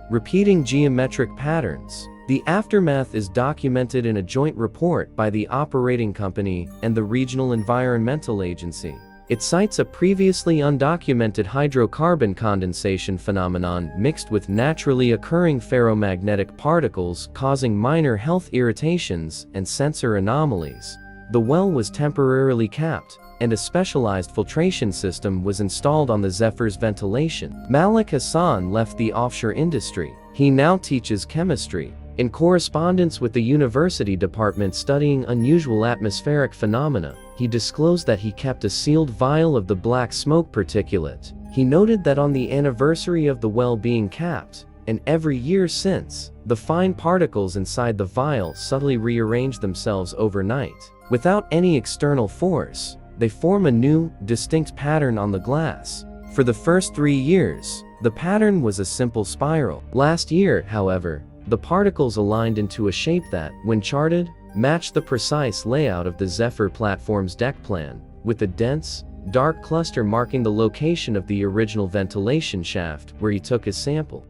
repeating geometric patterns. The aftermath is documented in a joint report by the operating company and the Regional Environmental Agency. It cites a previously undocumented hydrocarbon condensation phenomenon mixed with naturally occurring ferromagnetic particles causing minor health irritations and sensor anomalies. The well was temporarily capped, and a specialized filtration system was installed on the Zephyr's ventilation. Malik Hassan left the offshore industry. He now teaches chemistry. In correspondence with the university department studying unusual atmospheric phenomena, he disclosed that he kept a sealed vial of the black smoke particulate. He noted that on the anniversary of the well being capped, and every year since, the fine particles inside the vial subtly rearranged themselves overnight. Without any external force, they form a new, distinct pattern on the glass. For the first 3 years, the pattern was a simple spiral. Last year, however, the particles aligned into a shape that, when charted, matched the precise layout of the Zephyr platform's deck plan, with a dense, dark cluster marking the location of the original ventilation shaft where he took his sample.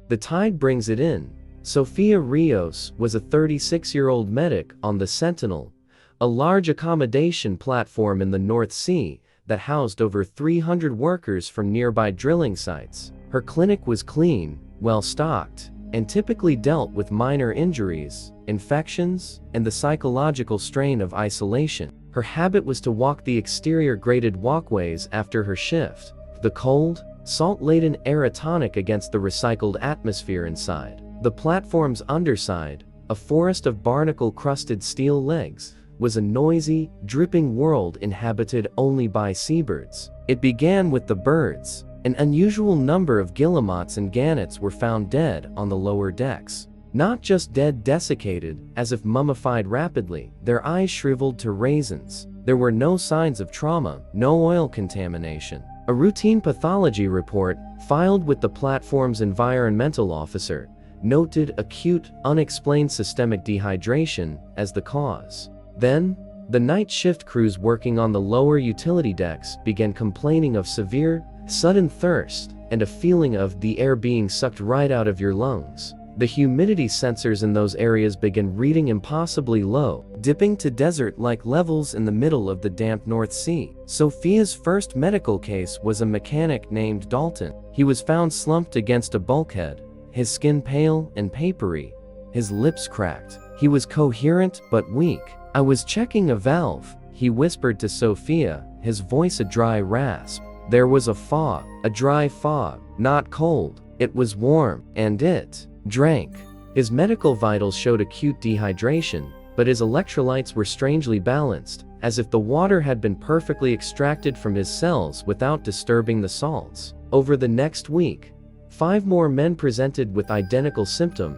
The tide brings it in. Sofia Rios was a 36-year-old medic on the Sentinel, a large accommodation platform in the North Sea that housed over 300 workers from nearby drilling sites. Her clinic was clean, well-stocked, and typically dealt with minor injuries, infections, and the psychological strain of isolation. Her habit was to walk the exterior graded walkways after her shift, the cold, salt-laden air a tonic against the recycled atmosphere inside. The platform's underside, a forest of barnacle-crusted steel legs, was a noisy, dripping world inhabited only by seabirds. It began with the birds. An unusual number of guillemots and gannets were found dead on the lower decks. Not just dead desiccated, as if mummified rapidly, their eyes shriveled to raisins. There were no signs of trauma, no oil contamination. A routine pathology report, filed with the platform's environmental officer, noted acute, unexplained systemic dehydration as the cause. Then, the night shift crews working on the lower utility decks began complaining of severe, sudden thirst and a feeling of the air being sucked right out of your lungs. The humidity sensors in those areas began reading impossibly low, dipping to desert-like levels in the middle of the damp North Sea. Sophia's first medical case was a mechanic named Dalton. He was found slumped against a bulkhead, his skin pale and papery, his lips cracked. He was coherent but weak. "I was checking a valve," he whispered to Sophia, his voice a dry rasp. There was a fog, a dry fog, not cold. It was warm, and it drank. His medical vitals showed acute dehydration, but his electrolytes were strangely balanced, as if the water had been perfectly extracted from his cells without disturbing the salts. Over the next week, 5 more men presented with identical symptoms,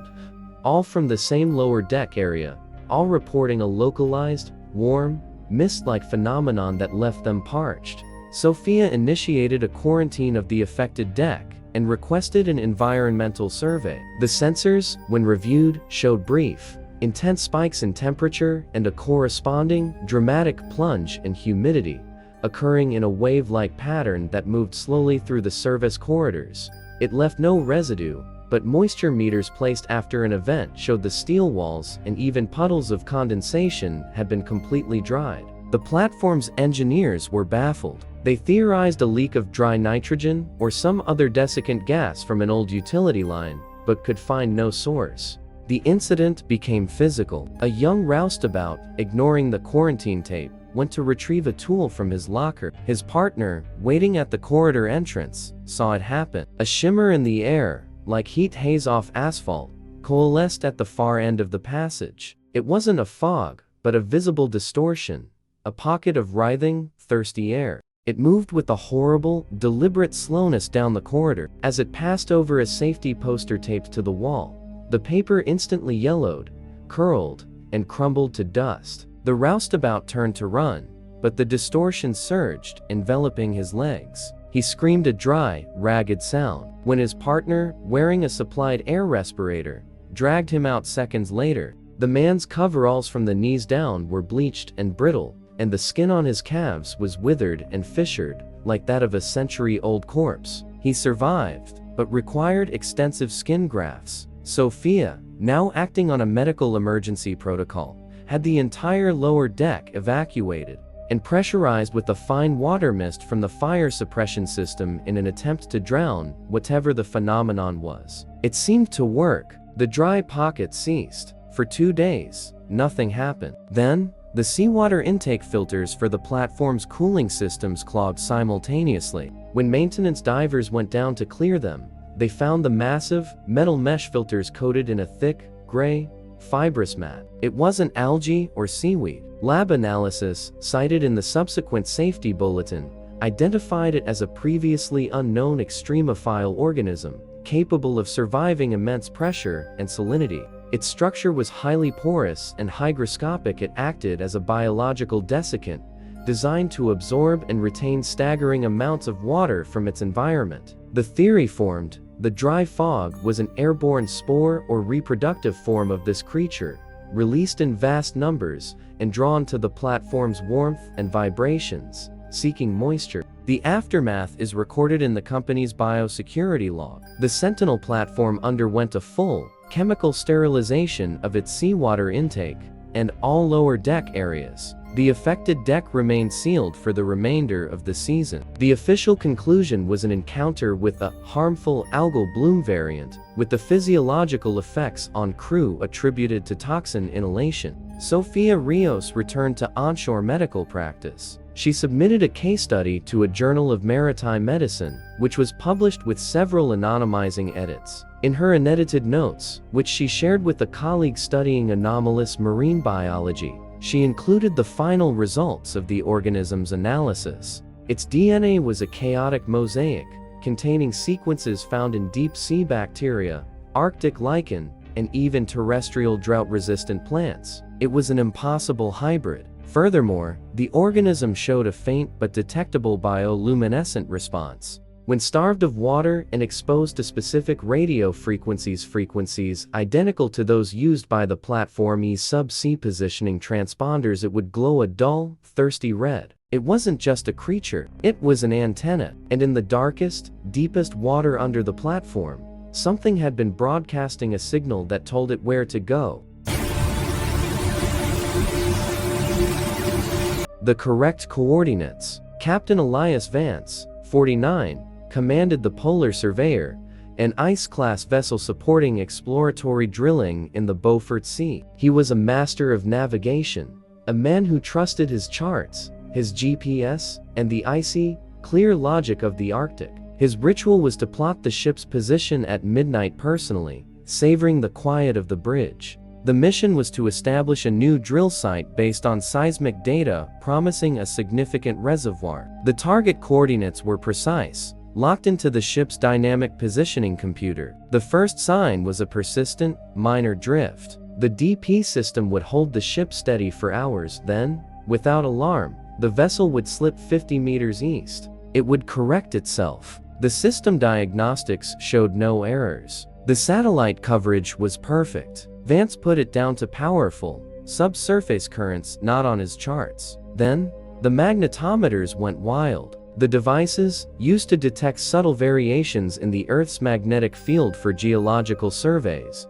all from the same lower deck area, all reporting a localized, warm, mist-like phenomenon that left them parched, Sophia initiated a quarantine of the affected deck and requested an environmental survey. The sensors, when reviewed, showed brief, intense spikes in temperature and a corresponding, dramatic plunge in humidity, occurring in a wave-like pattern that moved slowly through the service corridors. It left no residue, but moisture meters placed after an event showed the steel walls and even puddles of condensation had been completely dried. The platform's engineers were baffled. They theorized a leak of dry nitrogen or some other desiccant gas from an old utility line, but could find no source. The incident became physical. A young roustabout, ignoring the quarantine tape, went to retrieve a tool from his locker. His partner, waiting at the corridor entrance, saw it happen. A shimmer in the air, like heat haze off asphalt, coalesced at the far end of the passage. It wasn't a fog, but a visible distortion, a pocket of writhing, thirsty air. It moved with a horrible, deliberate slowness down the corridor. As it passed over a safety poster taped to the wall, the paper instantly yellowed, curled, and crumbled to dust. The roustabout turned to run, but the distortion surged, enveloping his legs. He screamed a dry, ragged sound. When his partner, wearing a supplied air respirator, dragged him out seconds later, the man's coveralls from the knees down were bleached and brittle, and the skin on his calves was withered and fissured, like that of a century-old corpse. He survived, but required extensive skin grafts. Sophia, now acting on a medical emergency protocol, had the entire lower deck evacuated and pressurized with a fine water mist from the fire suppression system in an attempt to drown whatever the phenomenon was. It seemed to work. The dry pocket ceased. For 2 days, nothing happened. Then, the seawater intake filters for the platform's cooling systems clogged simultaneously. When maintenance divers went down to clear them, they found the massive, metal mesh filters coated in a thick, gray, fibrous mat. It wasn't algae or seaweed. Lab analysis, cited in the subsequent safety bulletin, identified it as a previously unknown extremophile organism, capable of surviving immense pressure and salinity. Its structure was highly porous and hygroscopic. It acted as a biological desiccant, designed to absorb and retain staggering amounts of water from its environment. The theory formed, the dry fog was an airborne spore or reproductive form of this creature, released in vast numbers and drawn to the platform's warmth and vibrations, seeking moisture. The aftermath is recorded in the company's biosecurity log. The Sentinel platform underwent a full, chemical sterilization of its seawater intake and all lower deck areas. The affected deck remained sealed for the remainder of the season. The official conclusion was an encounter with a harmful algal bloom variant, with the physiological effects on crew attributed to toxin inhalation. Sophia Rios returned to onshore medical practice. She submitted a case study to a Journal of Maritime Medicine, which was published with several anonymizing edits. In her unedited notes, which she shared with a colleague studying anomalous marine biology, she included the final results of the organism's analysis. Its DNA was a chaotic mosaic, containing sequences found in deep-sea bacteria, Arctic lichen, and even terrestrial drought-resistant plants. It was an impossible hybrid. Furthermore, the organism showed a faint but detectable bioluminescent response. When starved of water and exposed to specific radio frequencies identical to those used by the platform's subsea positioning transponders, it would glow a dull, thirsty red. It wasn't just a creature, it was an antenna. And in the darkest, deepest water under the platform, something had been broadcasting a signal that told it where to go. The correct coordinates. Captain Elias Vance, 49, commanded the Polar Surveyor, an ice-class vessel supporting exploratory drilling in the Beaufort Sea. He was a master of navigation, a man who trusted his charts, his GPS, and the icy, clear logic of the Arctic. His ritual was to plot the ship's position at midnight personally, savoring the quiet of the bridge. The mission was to establish a new drill site based on seismic data promising a significant reservoir. The target coordinates were precise, locked into the ship's dynamic positioning computer. The first sign was a persistent, minor drift. The DP system would hold the ship steady for hours, then, without alarm, the vessel would slip 50 meters east. It would correct itself. The system diagnostics showed no errors. The satellite coverage was perfect. Vance put it down to powerful, subsurface currents not on his charts. Then, the magnetometers went wild. The devices, used to detect subtle variations in the Earth's magnetic field for geological surveys,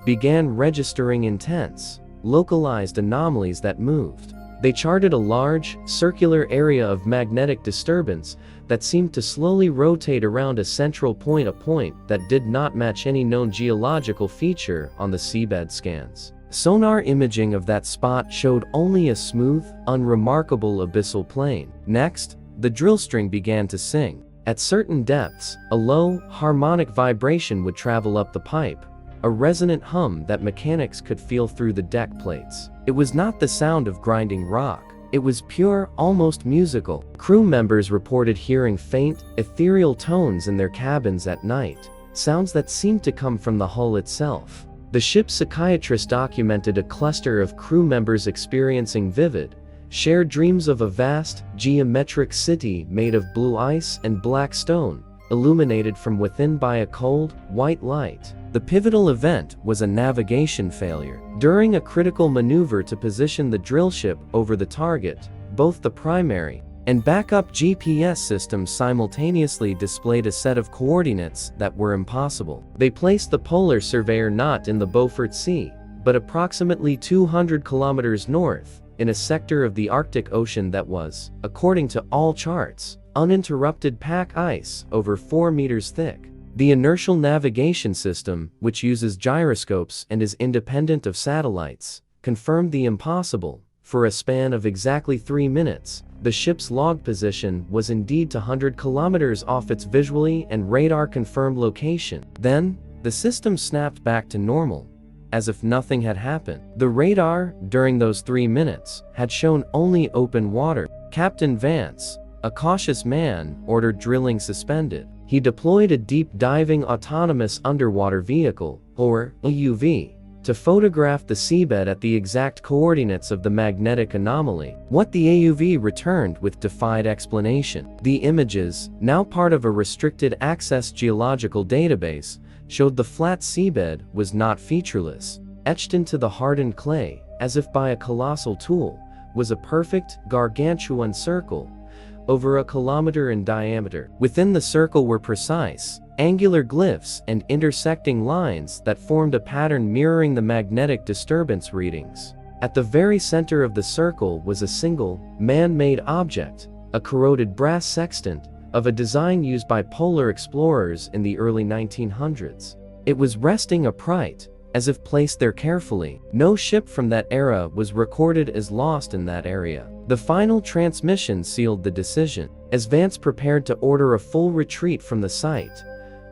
began registering intense, localized anomalies that moved. They charted a large, circular area of magnetic disturbance that seemed to slowly rotate around a central point, a point that did not match any known geological feature on the seabed scans. Sonar imaging of that spot showed only a smooth, unremarkable abyssal plain. Next, the drill string began to sing. At certain depths, a low, harmonic vibration would travel up the pipe, a resonant hum that mechanics could feel through the deck plates. It was not the sound of grinding rock. It was pure, almost musical. Crew members reported hearing faint, ethereal tones in their cabins at night, sounds that seemed to come from the hull itself. The ship's psychiatrist documented a cluster of crew members experiencing vivid, shared dreams of a vast, geometric city made of blue ice and black stone, illuminated from within by a cold, white light. The pivotal event was a navigation failure. During a critical maneuver to position the drill ship over the target, both the primary and backup GPS systems simultaneously displayed a set of coordinates that were impossible. They placed the polar surveyor not in the Beaufort Sea, but approximately 200 kilometers north, in a sector of the Arctic Ocean that was, according to all charts, uninterrupted pack ice over 4 meters thick. The inertial navigation system, which uses gyroscopes and is independent of satellites, confirmed the impossible. For a span of exactly 3 minutes, the ship's log position was indeed 200 kilometers off its visually and radar-confirmed location. Then, the system snapped back to normal, as if nothing had happened. The radar, during those 3 minutes, had shown only open water. Captain Vance, a cautious man, ordered drilling suspended. He deployed a deep-diving autonomous underwater vehicle, or AUV, to photograph the seabed at the exact coordinates of the magnetic anomaly. What the AUV returned with defied explanation. The images, now part of a restricted access geological database, showed the flat seabed was not featureless. Etched into the hardened clay, as if by a colossal tool, was a perfect, gargantuan circle, over a kilometer in diameter. Within the circle were precise, angular glyphs and intersecting lines that formed a pattern mirroring the magnetic disturbance readings. At the very center of the circle was a single, man-made object, a corroded brass sextant, of a design used by polar explorers in the early 1900s. It was resting upright, as if placed there carefully. No ship from that era was recorded as lost in that area. The final transmission sealed the decision. As Vance prepared to order a full retreat from the site,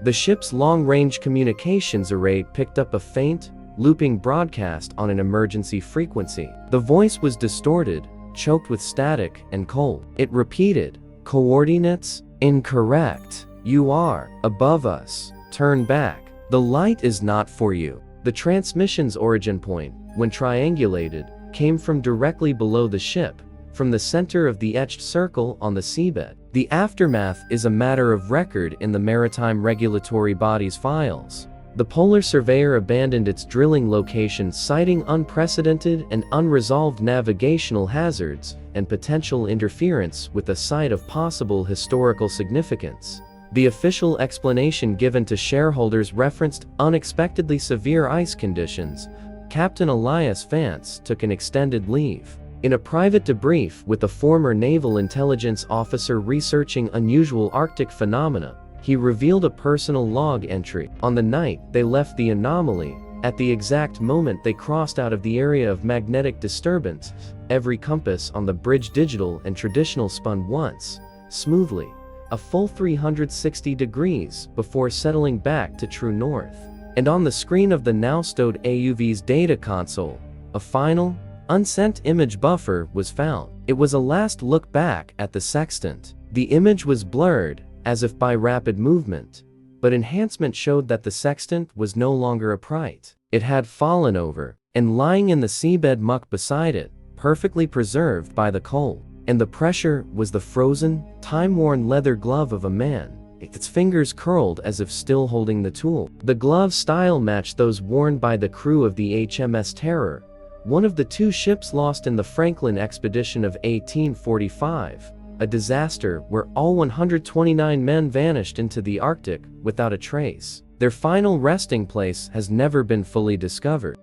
the ship's long-range communications array picked up a faint, looping broadcast on an emergency frequency. The voice was distorted, choked with static, and cold. It repeated, "Coordinates incorrect. You are above us. Turn back. The light is not for you." The transmission's origin point, when triangulated, came from directly below the ship, from the center of the etched circle on the seabed. The aftermath is a matter of record in the maritime regulatory body's files. The polar surveyor abandoned its drilling location, citing unprecedented and unresolved navigational hazards and potential interference with a site of possible historical significance. The official explanation given to shareholders referenced unexpectedly severe ice conditions. Captain Elias Vance took an extended leave. In a private debrief with a former naval intelligence officer researching unusual Arctic phenomena, he revealed a personal log entry. On the night they left the anomaly, at the exact moment they crossed out of the area of magnetic disturbance, every compass on the bridge digital and traditional spun once, smoothly, a full 360 degrees before settling back to true north. And on the screen of the now stowed AUV's data console, a final, unsent image buffer was found. It was a last look back at the sextant. The image was blurred, as if by rapid movement, but enhancement showed that the sextant was no longer upright. It had fallen over, and lying in the seabed muck beside it, perfectly preserved by the cold. and the pressure was the frozen, time-worn leather glove of a man, its fingers curled as if still holding the tool. The glove's style matched those worn by the crew of the HMS Terror, one of the two ships lost in the Franklin expedition of 1845, a disaster where all 129 men vanished into the Arctic without a trace. Their final resting place has never been fully discovered.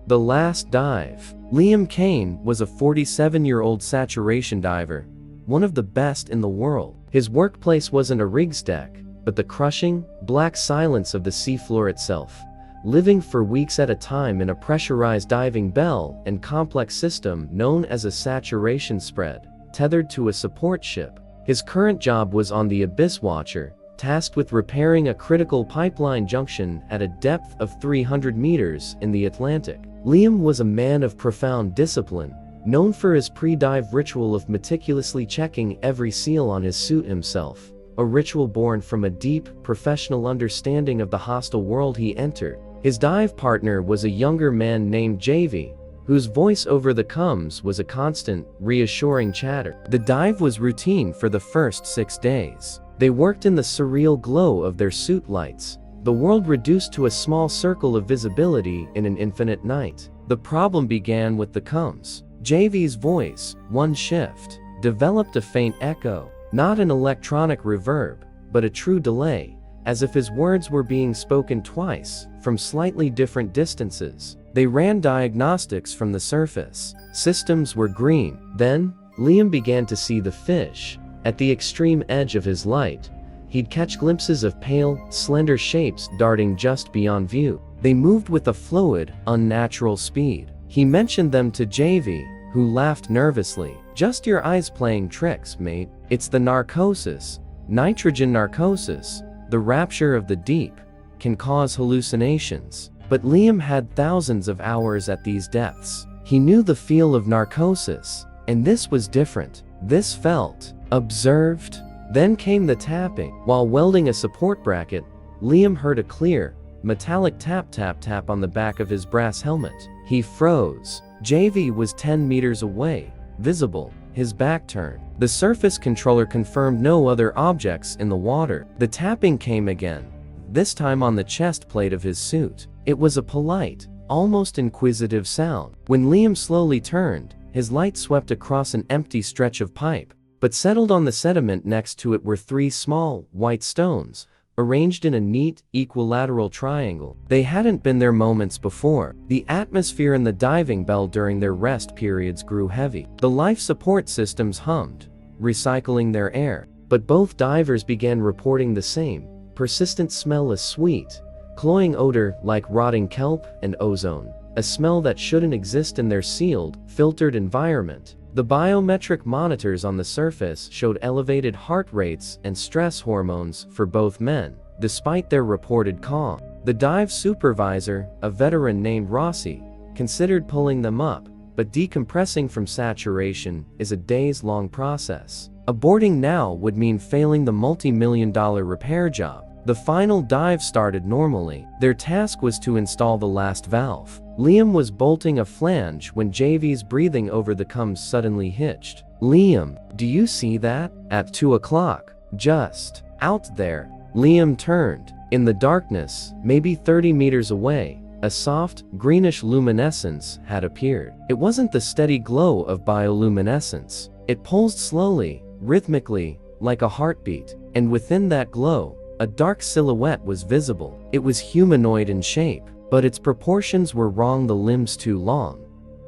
The Last Dive. Liam Kane was a 47-year-old saturation diver, one of the best in the world. His workplace wasn't a rig's deck, but the crushing, black silence of the seafloor itself, living for weeks at a time in a pressurized diving bell and complex system known as a saturation spread, tethered to a support ship. His current job was on the Abyss Watcher, tasked with repairing a critical pipeline junction at a depth of 300 meters in the Atlantic. Liam was a man of profound discipline, known for his pre-dive ritual of meticulously checking every seal on his suit himself, a ritual born from a deep, professional understanding of the hostile world he entered. His dive partner was a younger man named JV, whose voice over the comms was a constant, reassuring chatter. The dive was routine for the first 6 days. They worked in the surreal glow of their suit lights, the world reduced to a small circle of visibility in an infinite night. The problem began with the comms. JV's voice, one shift, developed a faint echo, not an electronic reverb, but a true delay, as if his words were being spoken twice, from slightly different distances. They ran diagnostics from the surface. Systems were green. Then, Liam began to see the fish. At the extreme edge of his light, he'd catch glimpses of pale, slender shapes darting just beyond view. They moved with a fluid, unnatural speed. He mentioned them to JV, who laughed nervously. "Just your eyes playing tricks, mate. It's the narcosis. Nitrogen narcosis, the rapture of the deep, can cause hallucinations." But Liam had thousands of hours at these depths. He knew the feel of narcosis, and this was different. This felt observed. Then came the tapping. While welding a support bracket, Liam heard a clear, metallic tap tap tap on the back of his brass helmet. He froze. JV was 10 meters away, visible, his back turned. The surface controller confirmed no other objects in the water. The tapping came again, this time on the chest plate of his suit. It was a polite, almost inquisitive sound. When Liam slowly turned, his light swept across an empty stretch of pipe, but settled on the sediment next to it were 3 small, white stones, arranged in a neat, equilateral triangle. They hadn't been there moments before. The atmosphere in the diving bell during their rest periods grew heavy. The life support systems hummed, recycling their air. But both divers began reporting the same, persistent smell, a sweet, cloying odor like rotting kelp and ozone, a smell that shouldn't exist in their sealed, filtered environment. The biometric monitors on the surface showed elevated heart rates and stress hormones for both men, despite their reported calm. The dive supervisor, a veteran named Rossi, considered pulling them up, but decompressing from saturation is a days-long process. Aborting now would mean failing the multi-million-dollar repair job. The final dive started normally. Their task was to install the last valve. Liam was bolting a flange when JV's breathing over the comms suddenly hitched. "Liam, do you see that? At 2 o'clock. Just out there." Liam turned. In the darkness, maybe 30 meters away, a soft, greenish luminescence had appeared. It wasn't the steady glow of bioluminescence. It pulsed slowly, rhythmically, like a heartbeat. And within that glow, a dark silhouette was visible. It was humanoid in shape, but its proportions were wrong, the limbs too long,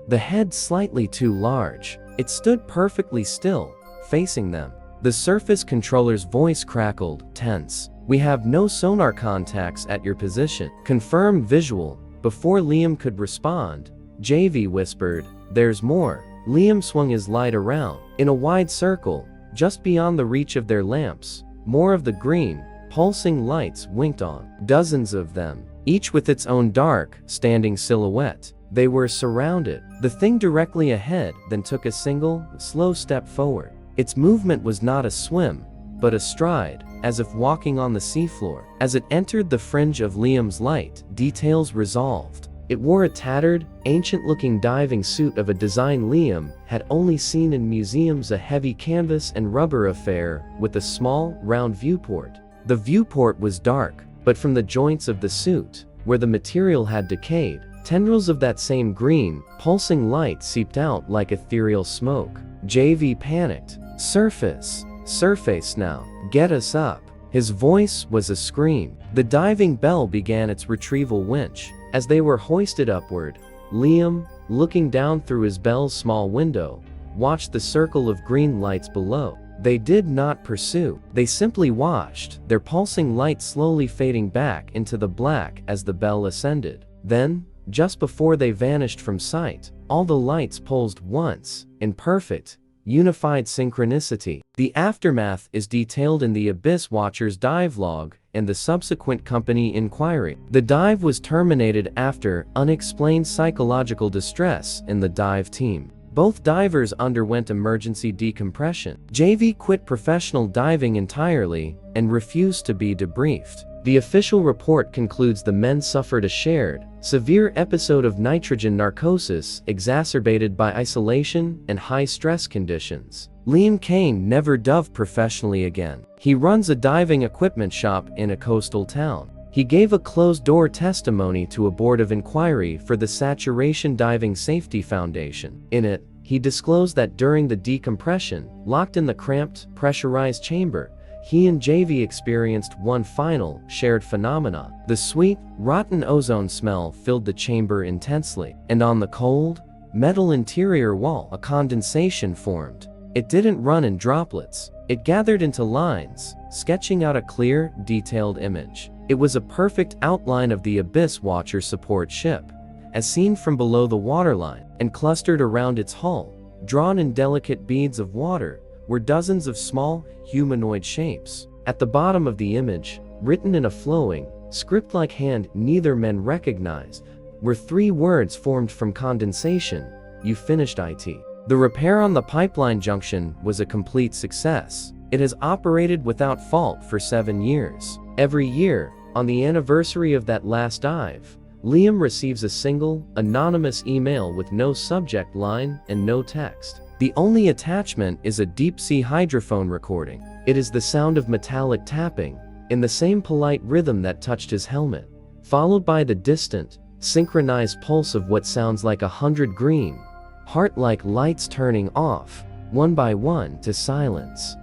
the head slightly too large. It stood perfectly still, facing them. The surface controller's voice crackled, tense. "We have no sonar contacts at your position. Confirm visual." Before Liam could respond, JV whispered, "There's more." Liam swung his light around. In a wide circle, just beyond the reach of their lamps, more of the green, pulsing lights winked on. Dozens of them, each with its own dark, standing silhouette. They were surrounded. The thing directly ahead then took a single, slow step forward. Its movement was not a swim, but a stride, as if walking on the seafloor. As it entered the fringe of Liam's light, details resolved. It wore a tattered, ancient-looking diving suit of a design Liam had only seen in museums, a heavy canvas and rubber affair with a small, round viewport. The viewport was dark, but from the joints of the suit, where the material had decayed, tendrils of that same green, pulsing light seeped out like ethereal smoke. JV panicked. "Surface! Surface now! Get us up!" His voice was a scream. The diving bell began its retrieval winch. As they were hoisted upward, Liam, looking down through his bell's small window, watched the circle of green lights below. They did not pursue. They simply watched, their pulsing light slowly fading back into the black as the bell ascended. Then, just before they vanished from sight, all the lights pulsed once, in perfect, unified synchronicity. The aftermath is detailed in the Abyss Watcher's dive log and the subsequent company inquiry. The dive was terminated after unexplained psychological distress in the dive team. Both divers underwent emergency decompression. JV quit professional diving entirely and refused to be debriefed. The official report concludes the men suffered a shared, severe episode of nitrogen narcosis exacerbated by isolation and high-stress conditions. Liam Kane never dove professionally again. He runs a diving equipment shop in a coastal town. He gave a closed-door testimony to a board of inquiry for the Saturation Diving Safety Foundation. In it, he disclosed that during the decompression, locked in the cramped, pressurized chamber, he and JV experienced one final, shared phenomena. The sweet, rotten ozone smell filled the chamber intensely, and on the cold, metal interior wall, a condensation formed. It didn't run in droplets. It gathered into lines, sketching out a clear, detailed image. It was a perfect outline of the Abyss Watcher support ship, as seen from below the waterline, and clustered around its hull, drawn in delicate beads of water, were dozens of small, humanoid shapes. At the bottom of the image, written in a flowing, script-like hand neither men recognized, were 3 words formed from condensation: "You finished IT." The repair on the pipeline junction was a complete success. It has operated without fault for 7 years. Every year, on the anniversary of that last dive, Liam receives a single, anonymous email with no subject line and no text. The only attachment is a deep-sea hydrophone recording. It is the sound of metallic tapping, in the same polite rhythm that touched his helmet, followed by the distant, synchronized pulse of what sounds like 100 green, heart-like lights turning off, one by one, to silence.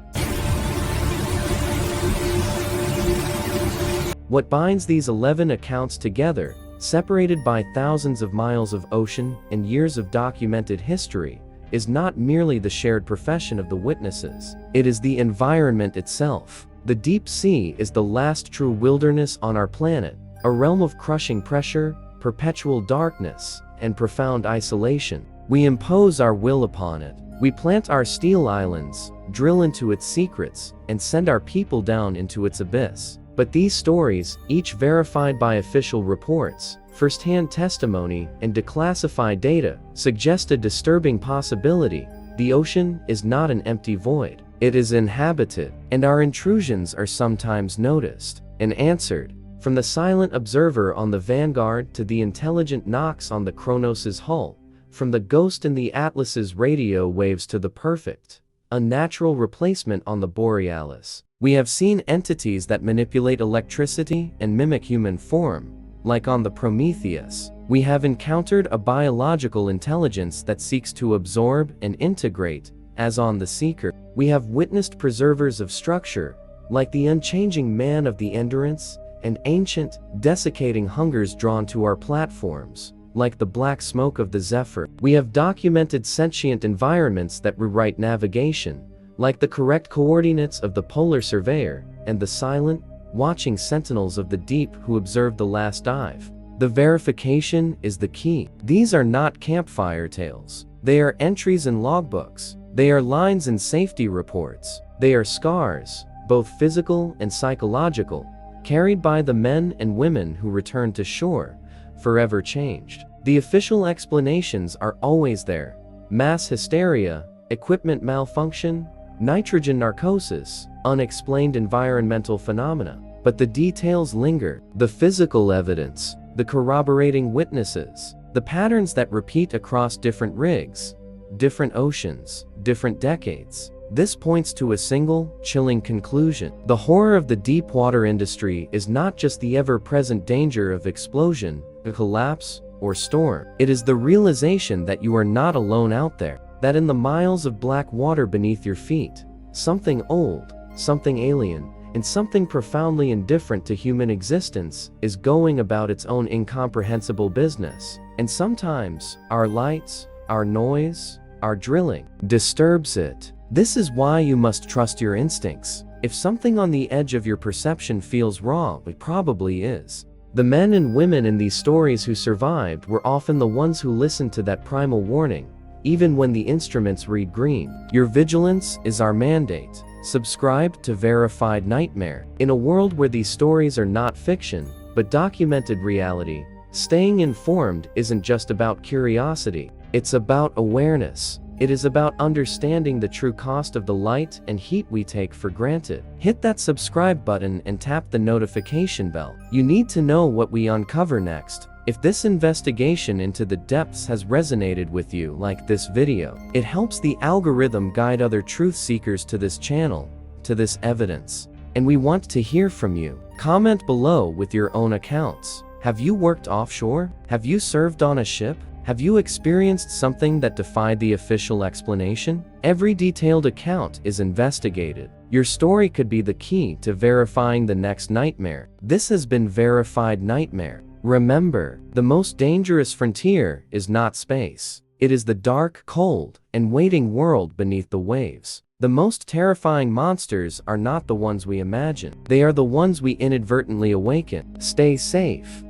What binds these 11 accounts together, separated by thousands of miles of ocean and years of documented history, is not merely the shared profession of the witnesses. It is the environment itself. The deep sea is the last true wilderness on our planet, a realm of crushing pressure, perpetual darkness, and profound isolation. We impose our will upon it. We plant our steel islands, drill into its secrets, and send our people down into its abyss. But these stories, each verified by official reports, first-hand testimony, and declassified data, suggest a disturbing possibility. The ocean is not an empty void. It is inhabited, and our intrusions are sometimes noticed and answered. From the silent observer on the Vanguard to the intelligent knocks on the Kronos' hull, from the ghost in the Atlas's radio waves to the perfect, unnatural replacement on the Borealis, we have seen entities that manipulate electricity and mimic human form, like on the Prometheus. We have encountered a biological intelligence that seeks to absorb and integrate, as on the Seeker. We have witnessed preservers of structure, like the unchanging man of the Endurance, and ancient, desiccating hungers drawn to our platforms, like the black smoke of the Zephyr. We have documented sentient environments that rewrite navigation, like the correct coordinates of the Polar Surveyor, and the silent, watching sentinels of the deep who observed the last dive. The verification is the key. These are not campfire tales. They are entries in logbooks. They are lines in safety reports. They are scars, both physical and psychological, carried by the men and women who returned to shore, forever changed. The official explanations are always there: mass hysteria, equipment malfunction, nitrogen narcosis, unexplained environmental phenomena. But the details linger. The physical evidence, the corroborating witnesses, the patterns that repeat across different rigs, different oceans, different decades. This points to a single, chilling conclusion. The horror of the deep water industry is not just the ever-present danger of explosion, collapse, or storm. It is the realization that you are not alone out there, that in the miles of black water beneath your feet, something old, something alien, and something profoundly indifferent to human existence is going about its own incomprehensible business. And sometimes, our lights, our noise, our drilling disturbs it. This is why you must trust your instincts. If something on the edge of your perception feels wrong, it probably is. The men and women in these stories who survived were often the ones who listened to that primal warning, even when the instruments read green. Your vigilance is our mandate. Subscribe to Verified Nightmare. In a world where these stories are not fiction, but documented reality, staying informed isn't just about curiosity. It's about awareness. It is about understanding the true cost of the light and heat we take for granted. Hit that subscribe button and tap the notification bell. You need to know what we uncover next. If this investigation into the depths has resonated with you like this video, it helps the algorithm guide other truth seekers to this channel, to this evidence. And we want to hear from you. Comment below with your own accounts. Have you worked offshore? Have you served on a ship? Have you experienced something that defied the official explanation? Every detailed account is investigated. Your story could be the key to verifying the next nightmare. This has been Verified Nightmare. Remember, the most dangerous frontier is not space. It is the dark, cold, and waiting world beneath the waves. The most terrifying monsters are not the ones we imagine. They are the ones we inadvertently awaken. Stay safe.